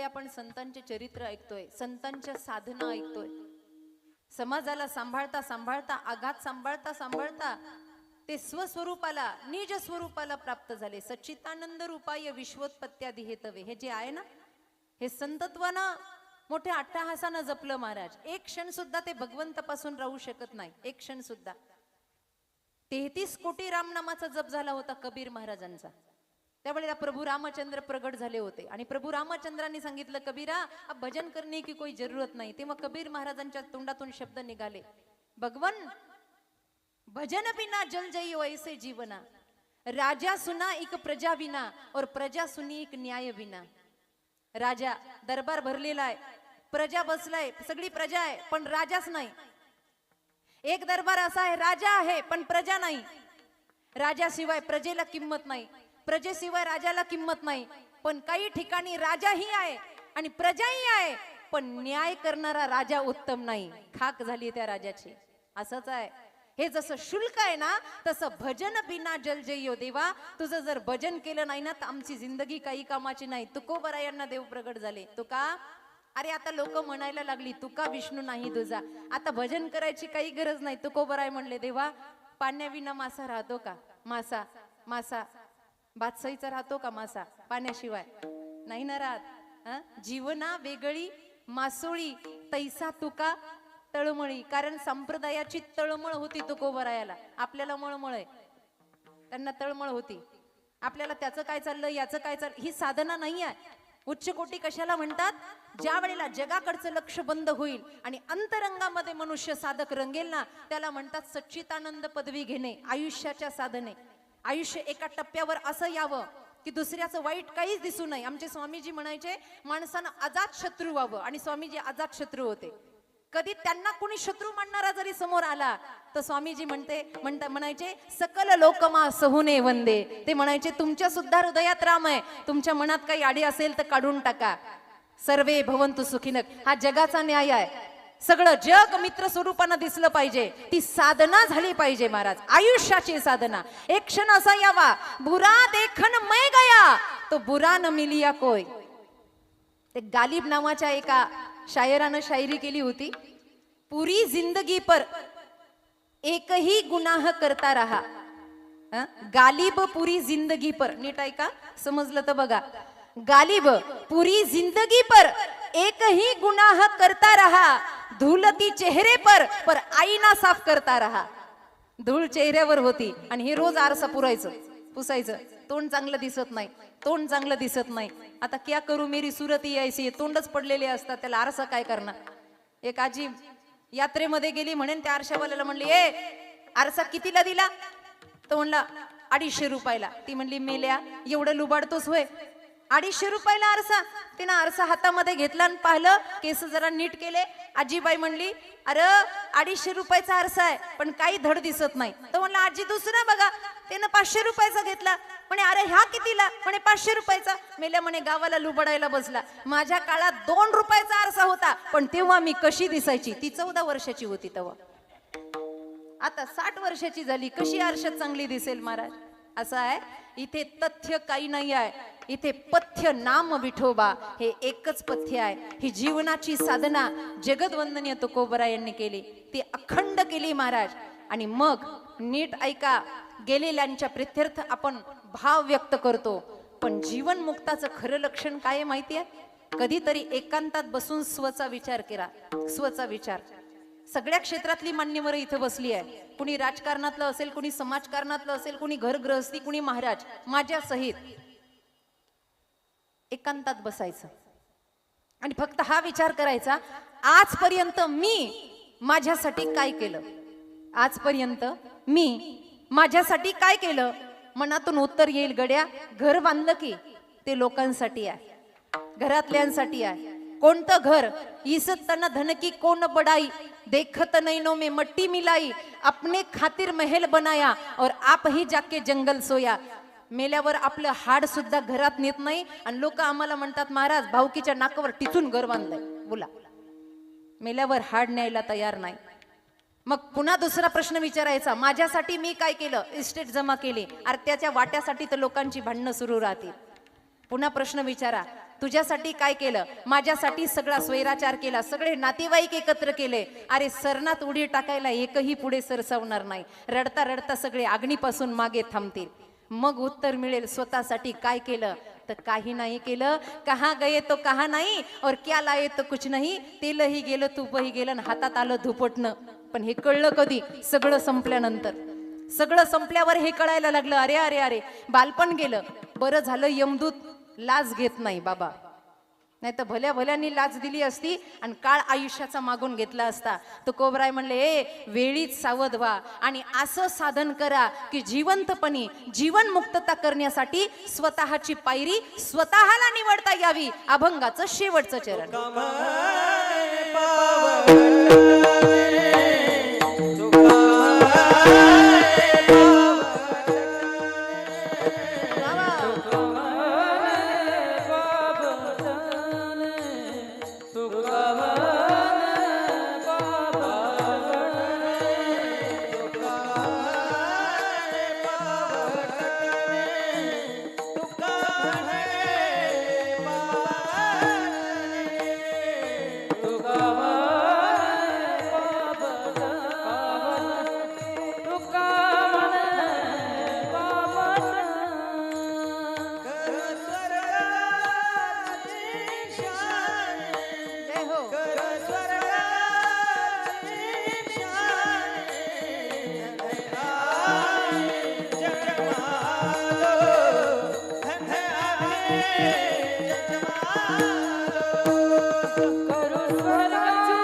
आपण संतांचे चरित्र ऐकतोय, संतांच्या साधना ऐकतोय. समाजाला सांभाळता सांभाळता, आघात सांभाळता सांभाळता ते स्वस्वरूपाला, निज स्वरूपाला प्राप्त झाले. सच्चिदानंद रूपाय विश्वोत्पत्त्यादी हेतवे, हे जे आहे ना, हे संतत्वानं मोठ्या अट्टहासानं जपलं महाराज. एक क्षण सुद्धा ते भगवंतापासून राहू शकत नाही, एक क्षण सुद्धा. 33 कोटी रामनामाचा जप झाला होता कबीर महाराजांचा. त्यावेळेला प्रभू रामचंद्र प्रगट झाले होते आणि प्रभू रामचंद्रांनी सांगितलं, कबीरा अब भजन करने की कोई जरूरत नाही. तेव्हा कबीर महाराजांच्या तोंडातून शब्द निघाले, भगवन भजन बिना जल जई वैसे जीवना, राजा सुना एक प्रजा विना और प्रजा सुनी एक न्याय विना. राजा दरबार भरलेला आहे, प्रजा बसलाय, सगळी प्रजा आहे पण राजाच नाही. एक दरबार असा आहे, राजा आहे पण प्रजा नाही. राजाशिवाय प्रजेला किंमत नाही, प्रजेशिवाय राजाला किंमत नाही. पण काही ठिकाणी राजाही आहे आणि प्रजाही आहे, पण न्याय करणारा राजा उत्तम नाही, खाक झाली त्या राजाची. असंच आहे हे. जसं शुल्क आहे ना, तसं भजन बिना जल जयो देवा. तुझं जर भजन केलं नाही ना तर आमची जिंदगी काही कामाची नाही. तुकोबरायांना देव प्रगट झाले. तुका, अरे आता लोक म्हणायला लागली तुका विष्णू नाही तुझा, आता भजन करायची काही गरज नाही. तुकोबराय म्हणले, देवा पाण्याविना मासा राहतो का? मासा मासा बादशाहीचा राहतो का मासा पाण्याशिवाय? नाही ना राहत. जीवना वेगळी मासोळी तैसा तुका तळमळी. कारण संप्रदायाची तळमळ होती तुकोबरायाला. आपल्याला मळमळ आहे, त्यांना तळमळ होती. आपल्याला त्याचं काय चाललं, याचं काय चाललं, ही साधना नाही आहे. उच्च कोटी कशाला म्हणतात? ज्या वेळेला जगाकडचं लक्ष बंद होईल आणि अंतरंगामध्ये मनुष्य साधक रंगेल ना, त्याला म्हणतात सच्चिदानंद पदवी घेणे. आयुष्याच्या साधने, आयुष्य एका टप्प्यावर असं यावं की दुसऱ्याचं वाईट काहीच दिसू नये. आमचे स्वामीजी म्हणायचे माणसानं अजात शत्रू व्हावं, आणि स्वामीजी अजात शत्रू होते. कधी त्यांना कोणी शत्रू मानणारा जरी समोर आला तर स्वामीजी म्हणायचे सकल लोकमा सहुने वंदे. ते म्हणायचे तुमच्या सुद्धा हृदयात राम आहे, तुमच्या मनात काही आडी असेल तर काढून टाका. सर्वे भवंतु सुखिनक. हा जगाचा न्याय आहे. सगळं जग मित्र स्वरूपानं दिसलं पाहिजे. ती साधना झाली पाहिजे महाराज, आयुष्याची साधना. एक क्षण असा यावा बुरा देखन मै गया तो बुरा न मिलिया कोय. ते गालिब नावाच्या एका शायरानं शायरी केली होती. पुरी जिंदगी पर एकही गुनाह करता रहा. गालिब पुरी जिंदगी पर. नीट ऐका, समजलं तर बघा. गालिब पुरी जिंदगी पर एकही गुनाह करता रहा, धूलती चेहरे पर आईना साफ करता रहा. धूळ चेहऱ्यावर होती आणि हे रोज आरसा पुसायचं. तोंड चांगलं दिसत नाही, तोंड चांगलं दिसत नाही. आता क्या करू मेरी सुरती ऐसी. तोंडच पडलेले असतात, त्याला आरसा काय करणार. एक आजी यात्रेमध्ये गेली, म्हणेन त्या आरशावाल्याला म्हणली ए आरसा कितीला दिला? तो म्हणला 250 रुपयाला. ती म्हणली मेल्या एवढं लुबाडतोस होय? 250 रुपयाला आरसा. तिनं आरसा हातामध्ये घेतला आणि पाहिलं, केस जरा नीट केले. आजीबाई म्हणली अरे 250 रुपयाचा आरसा आहे पण काही धड दिसत नाही. तो म्हणला आजी दुसरा बघा. त्यानं 500 रुपयाचा घेतला. म्हणे अरे ह्या कितीला? म्हणे 500 रुपयाचा. मेल्या म्हणे गावाला लुबडायला बसला. माझ्या काळात 2 रुपयाचा आरसा होता, पण तेव्हा मी कशी दिसायची. ती 14 वर्षाची होती तेव्हा. आता 60 वर्षाची झाली, कशी आरशात चांगली दिसेल महाराज. असं आहे. इथे तथ्य काही नाही आहे, इथे पथ्य नाम विठोबा हे एकच पथ्य आहे. ही जीवनाची साधना जगदवंदनीय तुकोबरा यांनी केली, ती अखंड केली महाराज. आणि मग नीट ऐका, गेलेल्यांच्या प्रित्यर्थ आपण भाव व्यक्त करतो, पण जीवन मुक्ताचं खरं लक्षण काय आहे माहिती आहे? कधीतरी एकांतात बसून स्वचा विचार करा. स्वचा विचार. सगळ्या क्षेत्रातली मान्यवर इथं बसली आहे. कुणी राजकारणातलं असेल, कुणी समाजकारणातलं असेल, कुणी घर गृहस्थी, कुणी महाराज. माझ्या सहित एकांतात बसायचं आणि फक्त हा विचार करायचा, आजपर्यंत मी माझ्यासाठी काय केलं. आजपर्यंत मी माझ्यासाठी काय केलं. मनातून उत्तर येईल गड्या. घर बांधलं की ते लोकांसाठी आहे, घरातल्यांसाठी आहे. कोणतं घर? इसत तना धन की कोण बडाई, देखत नैनो में मट्टी मिलाई, अपने खातिर महल बनाया और आप ही जाके जंगल सोया. मेल्यावर आपलं हाड सुद्धा घरात नेत नाही आणि लोक आम्हाला म्हणतात महाराज भाऊकीच्या नाकावर टिचून घर बांधलंय. बोला, मेल्यावर हाड न्यायला तयार नाही. मग पुन्हा दुसरा प्रश्न विचारायचा, माझ्यासाठी मी काय केलं? इस्टेट जमा केली. अरे त्याच्या वाट्यासाठी तर लोकांची भांडणं सुरू राहतील. पुन्हा प्रश्न विचारा, तुझ्यासाठी काय केलं? माझ्यासाठी सगळा स्वैराचार केला, सगळे नातेवाईक एकत्र केले. अरे सरनात उडी टाकायला एकही पुढे सरसावणार नाही. रडता रडता सगळे अग्नीपासून मागे थांबतील. मग उत्तर मिळेल स्वतःसाठी काय केलं. तर काही नाही केलं. कहा गये तो कहा नाही और क्या लाये तो कुछ नाही. तेलही गेलं, तूपही गेलं, हातात आलं धुपटणं. पण हे कळलं कधी? सगळं संपल्यानंतर. सगळं संपल्यावर हे कळायला लागलं, अरे अरे अरे बालपण गेलं. बरं झालं यमदूत लाज घेत नाही बाबा, नाही तर भल्या भल्यांनी लाच दिली असती आणि काळ आयुष्याचा मागून घेतला असता. तुकोबराय म्हणले ए वेळीच सावध व्हा आणि असं साधन करा की जिवंतपणी जीवन मुक्तता करण्यासाठी स्वतःची पायरी स्वतःला निवडता यावी. अभंगाचं शेवटचं चरण. जय हो कर स्वर्गाची शाने, जगमालो धन्य आहे जगमालो. करू स्वर्गाची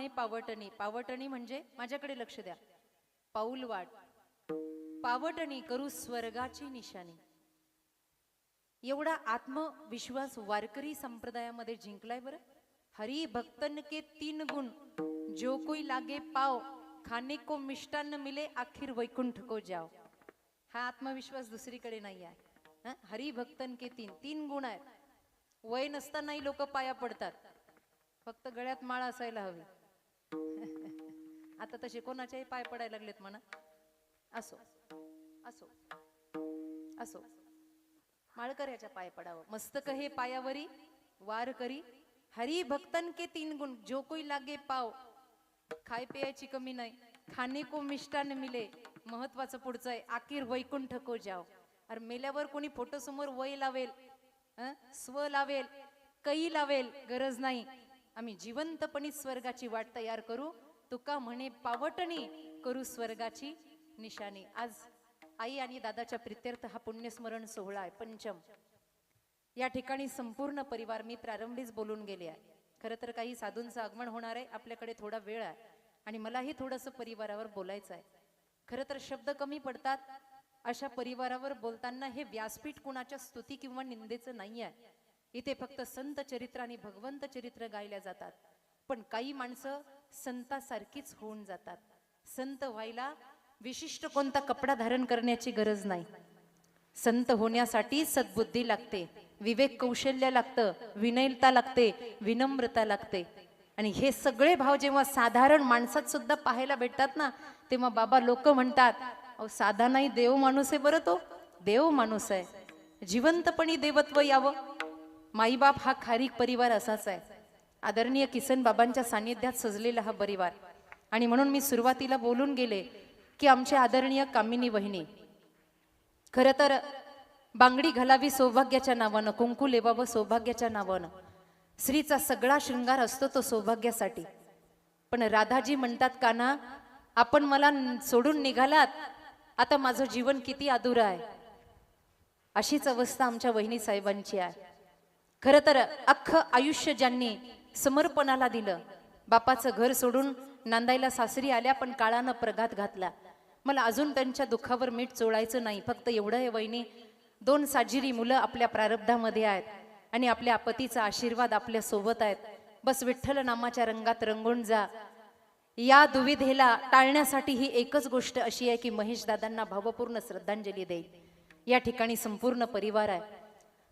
म्हणे पावटणी. पावटणी म्हणजे माझ्याकडे लक्ष द्या. पाऊल वाट पावटणी करू स्वर्गाची निशाणी. एवढा आत्मविश्वास वारकरी संप्रदायामध्ये जिंकलाय बरं. हरी भक्तन के 3 गुण, जो कोई लागे पाव, खाने को मिष्टान्न मिले, आखिर वैकुंठ को जाओ. हा आत्मविश्वास दुसरीकडे नाही आहे. हरी भक्तन के 3 गुण आहेत. वय नसतानाही लोक पाया पडतात, फक्त गळ्यात माळ असायला हवी. आता तसे कोणाच्याही पाय पडायला लागलेत म्हणा. असो असो असो, माळकऱ्याच्या पाय पडावं. मस्तक हे पायावरी वार करी, हरी भक्तन के 3 गुण, जो कोई लागे पाव, खाय प्यायची कमी नाही, खाणे को मिष्टान्न मिले, महत्वाचं पुढचं आहे, आखिर वैकुंठ को जाओ. अरे मेल्यावर कोणी फोटो समोर वय लावेल, स्व लावेल, कै लावेल, गरज नाही. आम्ही जिवंतपणी स्वर्गाची वाट तयार करू. तुका म्हणे पावटणी करू स्वर्गाची निशाणी. आज आई आणि दादाच्या प्रित्यर्थ हा पुण्यस्मरण सोहळा आहे, पंचम. या ठिकाणी संपूर्ण परिवार, मी प्रारंभीच बोलून गेले आहे. खरं तर काही साधूंचं आगमन होणार आहे, आपल्याकडे थोडा वेळ आहे आणि मलाही थोडंसं परिवारावर बोलायचं आहे. खरं तर शब्द कमी पडतात. अशा परिवारावर बोलताना हे व्यासपीठ कुणाच्या स्तुती किंवा निंदेचं नाही आहे. इथे फक्त संत चरित्र आणि भगवंत चरित्र गायल्या जातात. पण काही माणसं संतासारखीच होऊन जातात. संत व्हायला विशिष्ट कोणता कपडा धारण करण्याची गरज नाही. संत होण्यासाठी सद्बुद्धी लागते, विवेक कौशल्य लागतं, विनयता लागते, विनम्रता लागते. आणि हे सगळे भाव जेव्हा साधारण माणसात सुद्धा पाहायला भेटतात ना, तेव्हा बाबा लोक म्हणतात, अहो साधा नाही, देव माणूस आहे बरं. तो देव माणूस आहे. जिवंतपणी देवत्व यावं. माईबाप हा खारीक परिवार असाच आहे. आदरणीय किसन बाबांच्या सानिध्यात सजलेला हा परिवार. आणि म्हणून मी सुरुवातीला बोलून गेले की आमच्या आदरणीय कामिनी वहिनी, खरं तर बांगडी घालावी सौभाग्याच्या नावानं, कुंकू लेवावं सौभाग्याच्या नावानं. स्त्रीचा सगळा शृंगार असतो तो सौभाग्यासाठी. पण राधाजी म्हणतात, काना आपण मला सोडून निघालात, आता माझं जीवन किती अधुरं आहे. अशीच अवस्था आमच्या वहिनी साहेबांची आहे. खरं तर अख्खं आयुष्य ज्यांनी समर्पणाला दिलं, बापाचं घर सोडून नांदायला सासरी आल्या, पण काळानं प्रघात घातला. मला अजून त्यांच्या दुःखावर मीठ चोळायचं नाही. फक्त एवढं आहे वहिनी, 2 साजिरी मुलं आपल्या प्रारब्धामध्ये आहेत आणि आपल्या पतीचा आशीर्वाद आपल्या सोबत आहेत. बस विठ्ठल नामाच्या रंगात रंगून जा. या दुविधेला टाळण्यासाठी ही एकच गोष्ट अशी आहे की महेश दादांना भावपूर्ण श्रद्धांजली देईल. या ठिकाणी संपूर्ण परिवार आहे.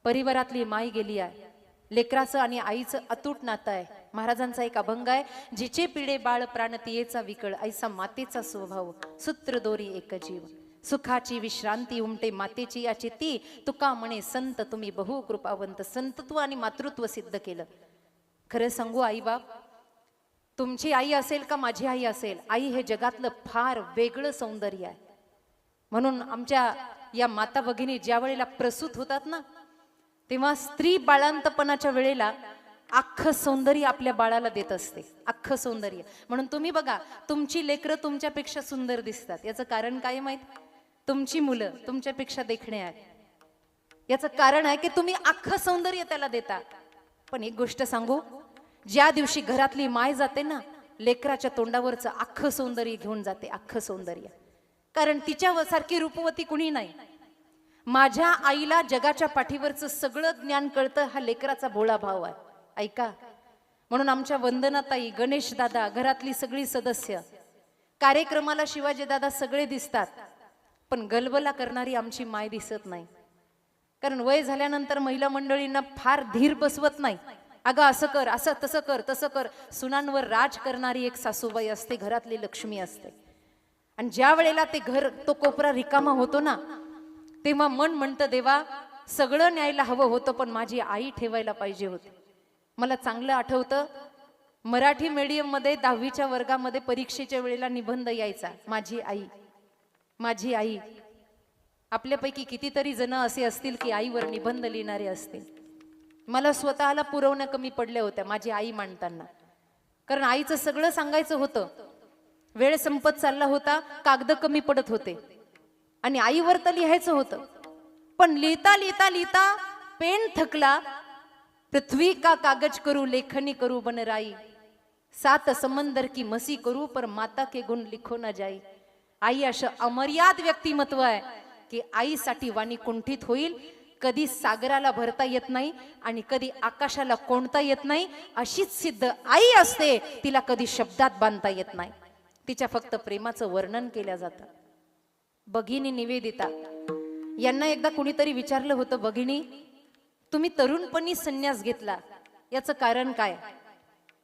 परिवारातली माई गेली आहे. लेकराचं आणि आईचं अतूट नातं आहे. महाराजांचा एक अभंग आहे, जिचे पिढे बाळ प्राण तियेचा विकळ, ऐसा मातेचा स्वभाव, सूत्र दोरी एक जीव, सुखाची विश्रांती उमटे मातेची या चित्ती, तुका म्हणे संत तुम्ही बहु कृपावंत. संतत्व आणि मातृत्व सिद्ध केलं. खरं सांगू आई बाप, तुमची आई असेल का माझी आई असेल, आई हे जगातलं फार वेगळं सौंदर्य आहे. म्हणून आमच्या या माता भगिनी ज्या वेळेला प्रसूत होतात ना, तेव्हा स्त्री बाळांतपणाच्या वेळेला अख्खं सौंदर्य आपल्या बाळाला देत असते, अख्खं सौंदर्य. म्हणून तुम्ही बघा, तुमची लेकरं तुमच्यापेक्षा सुंदर दिसतात. याचं कारण काय माहित? तुमची मुलं तुमच्यापेक्षा देखणे आहेत. याचं कारण आहे की तुम्ही अख्खं सौंदर्य त्याला देता. पण एक गोष्ट सांगू, ज्या दिवशी घरातली माय जाते ना, लेकराच्या तोंडावरचं अख्खं सौंदर्य घेऊन जाते, अख्खं सौंदर्य. कारण तिच्यासारखी रूपवती कुणी नाही. माझ्या आईला जगाच्या पाठीवरचं सगळं ज्ञान कळतं, हा लेकराचा भोळा भाव आहे. ऐका, म्हणून आमच्या वंदनाताई, गणेश दादा, घरातली सगळी सदस्य, कार्यक्रमाला शिवाजी दादा सगळे दिसतात, पण गलबला करणारी आमची माय दिसत नाही. कारण वय झाल्यानंतर महिला मंडळींना फार धीर बसवत नाही. अगं असं कर, असं तसं कर, तसं कर. सुनांवर राज करणारी एक सासूबाई असते, घरातली लक्ष्मी असते. आणि ज्या वेळेला ते घर, तो कोपरा रिकामा होतो ना, तेव्हा मन म्हणतं, देवा सगळं न्यायला हवं होतं, पण माझी आई ठेवायला पाहिजे होती. मला चांगलं आठवतं, मराठी मीडियम मध्ये 10वीच्या वर्गामध्ये परीक्षेच्या वेळेला निबंध यायचा, माझी आई, माझी आई. आपल्यापैकी कितीतरी जण असे असतील की आईवर निबंध लिहिणारे असतील. मला स्वतःला पुरवण्या कमी पडल्या होत्या माझी आई मांडताना. कारण आईचं सगळं सांगायचं होतं, वेळ संपत चालला होता, कागद कमी पडत होते आणि आईवर तर लिहायचं होतं. पण लिहिता लिहिता लिहिता पेन थकला. पृथ्वी का कागज करू लेखनी करू बनराई, सात समंदर की मसी करू पर माता के गुण लिखो ना जाई. आई असं अमर्याद व्यक्तिमत्व आहे की आईसाठी वाणी कुंठित होईल. कधी सागराला भरता येत नाही आणि कधी आकाशाला कोणता येत नाही. अशीच सिद्ध आई असते, तिला कधी शब्दात बांधता येत नाही. तिच्या फक्त प्रेमाचं वर्णन केलं जातं. भगिनी निवेदिता यांना एकदा कुणीतरी विचारलं होतं, भगिनी तुम्ही तरुणपणी संन्यास घेतला, याचं कारण काय?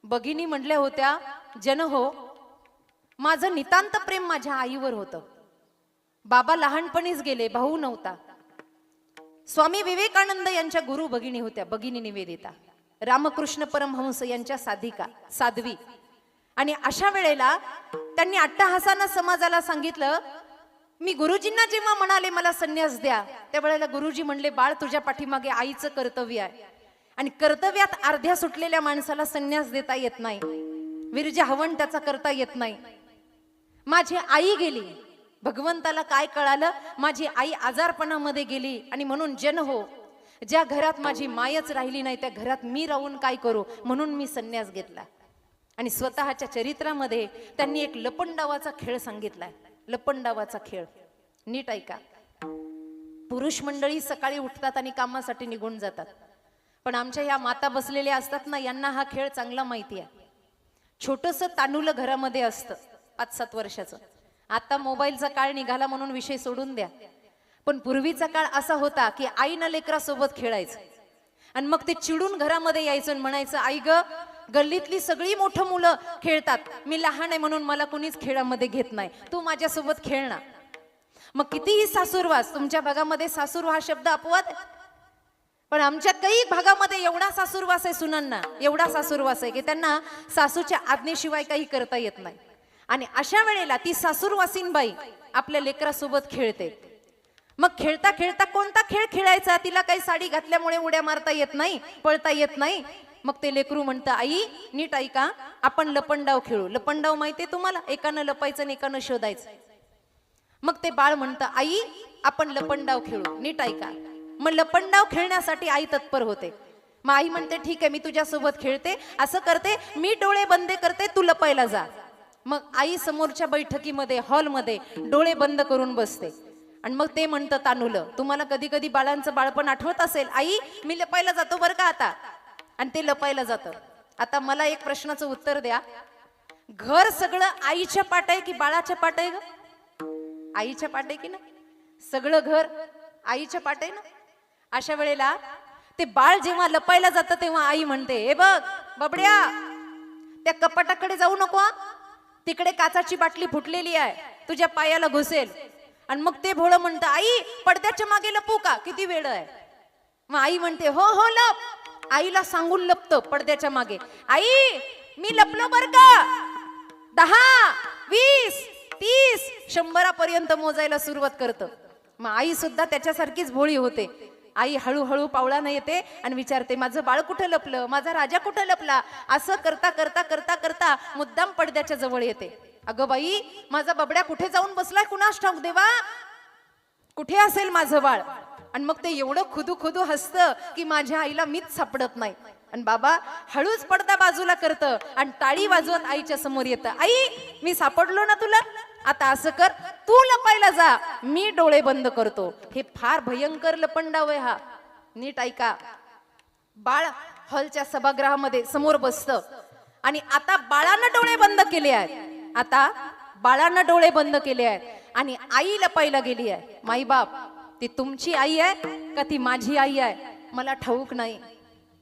भगिनी म्हटल्या होत्या, जन हो, माझं नितांत प्रेम माझ्या आईवर होतं. बाबा लहानपणीच गेले, भाऊ नव्हता. स्वामी विवेकानंद यांच्या गुरु भगिनी होत्या भगिनी निवेदिता. रामकृष्ण परमहंस यांच्या साध्वी. आणि अशा वेळेला त्यांनी अट्टहासानं समाजाला सांगितलं, मी गुरुजींना जेव्हा म्हणाले मला संन्यास द्या, त्यावेळेला गुरुजी म्हणले, बाळ तुझ्या पाठीमागे आईचं कर्तव्य आहे आणि कर्तव्यात अर्ध्या सुटलेल्या माणसाला संन्यास देता येत नाही. विरजा हवन त्याचा करता येत नाही. माझी आई गेली, भगवंताला काय कळालं, माझी आई आजारपणामध्ये गेली आणि म्हणून जन हो, ज्या घरात माझी मायच राहिली नाही त्या घरात मी राहून काय करू, म्हणून मी संन्यास घेतला. आणि स्वतःच्या चरित्रामध्ये त्यांनी एक लपंडावाचा खेळ सांगितलाय. लपंडावाचा खेळ नीट ऐका. पुरुष मंडळी सकाळी उठतात आणि कामासाठी निघून जातात, पण आमच्या या माता बसलेल्या असतात ना, यांना हा खेळ चांगला माहिती आहे. छोटंसं तानुलं घरामध्ये असतं 5-7 वर्षाचं. आता मोबाईलचा काळ निघाला म्हणून विषय सोडून द्या, पण पूर्वीचा काळ असा होता की आईनं लेकरासोबत खेळायचं आणि मग ते चिडून घरामध्ये यायचं आणि म्हणायचं, आई ग, गल्लीतली सगळी मोठं मुलं खेळतात, मी लहान आहे म्हणून मला कुणीच खेळामध्ये घेत नाही, तू माझ्यासोबत खेळ ना. मग कितीही सासूरवास, तुमच्या भागामध्ये सासूर हा शब्द अपवाद आहे, पण आमच्या काही भागामध्ये एवढा सासूरवास आहे सुनांना, एवढा सासूरवास आहे की त्यांना सासूच्या आज्ञेशिवाय काही करता येत नाही. आणि अशा वेळेला ती सासूरवासीन बाई आपल्या लेकरासोबत खेळते. मग खेळता खेळता कोणता खेळ खेळायचा, तिला काही साडी घातल्यामुळे उड्या मारता येत नाही, पळता येत नाही. मग ते लेकरू म्हणतं, आई नीट ऐका, आपण लपंडाव खेळू. लपंडाव माहितीये तुम्हाला, एकानं लपायचं आणि एकानं शोधायचं. मग ते बाळ म्हणतं, आई आपण लपंडाव खेळू, नीट ऐका. मग लपंडाव खेळण्यासाठी आई तत्पर होते. मग आई म्हणते, ठीक आहे मी तुझ्यासोबत खेळते, असं करते, मी डोळे बंद करते, तू लपायला जा. मग आई समोरच्या बैठकीमध्ये हॉलमध्ये डोळे बंद करून बसते आणि मग ते म्हणतं तानुलं, तुम्हाला कधी कधी बाळांचं बाळपण आठवत असेल, आई मी लपायला जातो बरं का आता. आणि ते लपायला जातं. आता मला एक प्रश्नाचं उत्तर द्या, घर सगळं आईच्या पाट आहे की बाळाच्या पाट आहे ग? आईच्या पाट आहे की ना? सगळं घर आईच्या पाट आहे ना? अशा वेळेला ते बाळ जेव्हा लपायला जातं तेव्हा आई म्हणते, हे बघ बबड्या, त्या कपाटाकडे जाऊ नको, तिकडे काचाची बाटली फुटलेली आहे, तुझ्या पायाला घुसेल. आणि मग ते भोळं म्हणतं, आई पडद्याच्या मागे लपू का, किती वेळ आहे. मग आई म्हणते, हो हो लप. आईला सांगून लपतं पडद्याच्या मागे, आई मी लपलो बर का. 10, 20, 30, 100 पर्यंत मोजायला सुरुवात करतं. मग आई सुद्धा त्याच्यासारखीच भोळी होते. आई हळूहळू पावलानं येते आणि विचारते, माझं बाळ कुठं लपलं, माझा राजा कुठं लपला. असं करता करता करता करता मुद्दाम पडद्याच्या जवळ येते. अगं बाई, माझा बबड्या कुठे जाऊन बसलाय कुणास ठाऊक देवा, कुठे असेल माझं बाळ. आणि मग ते एवढं खुदू खुदू हसतं की माझ्या आईला मीच सापडत नाही. आणि बाबा हळूच पडदा बाजूला करतं आणि टाळी वाजवत आईच्या समोर येतं, आई मी सापडलो ना तुला, आता असं कर, तू लपायला जा, मी डोळे बंद करतो. हे फार भयंकर लपंडाव आहे हा, नीट ऐका. बाळ हॉलच्या सभागृहामध्ये समोर बसतं आणि आता बाळानं डोळे बंद केले आहेत. आता बाळानं डोळे बंद केले आहेत आणि आई लपायला गेली आहे. माई बाप, ती तुमची आई आहे का ती माझी आई आहे मला ठाऊक नाही,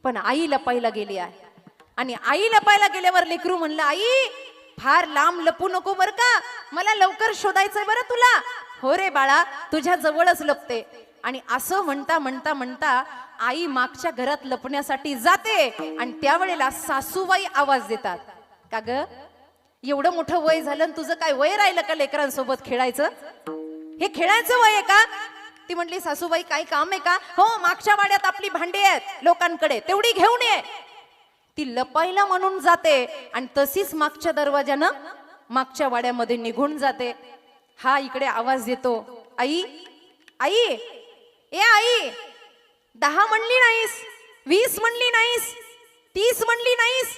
पण आई लपायला गेली आहे. आणि आई लपायला गेल्यावर लेकरू म्हणलं, आई फार लांब लपू नको बर का, मला लवकर शोधायचंय बरं तुला. हो रे बाळा, तुझ्या जवळच लपते. आणि असं म्हणता म्हणता म्हणता आई मागच्या घरात लपण्यासाठी जाते आणि त्यावेळेला सासूबाई आवाज देतात, का ग एवढं मोठं वय झालं तुझं काय वय राहिलं का लेकरांसोबत खेळायचं, हे खेळायचं वय आहे का. ती म्हटली, सासूबाई काही काम आहे का. हो, मागच्या वाड्यात आपली भांडी आहेत लोकांकडे, तेवढी घेऊन ये. ती लपायला म्हणून जाते आणि तशीच मागच्या दरवाजानं मागच्या वाड्यामध्ये निघून जाते. हा इकडे आवाज देतो, आई आई ए आई, 10 म्हणली नाहीस, 20 म्हणली नाहीस, 30 म्हणली नाहीस,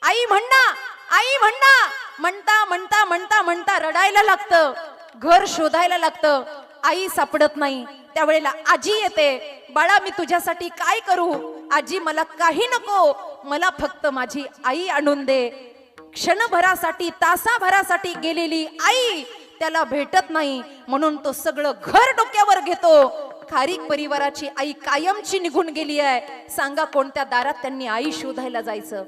आई म्हण ना, म्हणता म्हणता म्हणता म्हणता रडायला लागतं, घर शोधायला लागतं, आई सापडत नाही. त्यावेळेला आजी येते, बाळा मी तुझ्यासाठी काय करू? आजी मला काही नको, मला फक्त माझी आई आणून दे. क्षणभरासाठी तासाभरासाठी गेलेली आई त्याला भेटत नाही, म्हणून तो सगळं घर डोक्यावर घेतो. खारीक परिवाराची आई कायमची निघून गेली आहे. सांगा कोणत्या दारात त्यांनी आई शोधायला जायचं?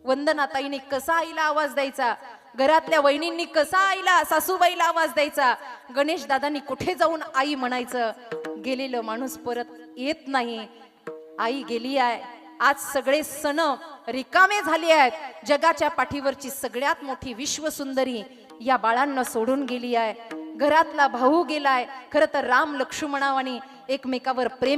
वंदनाताईने कसा आईला आवाज द्यायचा? घरातल्या वहिनींनी कसा आईला सासूबाईला आवाज द्यायचा? गणेश दादांनी कुठे जाऊन आई म्हणायचं? गेलेलं माणूस परत येत नाही. आई गेली आहे. आज सगळे सण रिकामे झाले आहेत. जगाच्या पाठीवरची सगळ्यात मोठी विश्वसुंदरी या बाळांना सोडून गेली आहे. घरातला भाऊ गेलाय. खरं तर राम लक्ष्मणावानी एकमेकावर प्रेम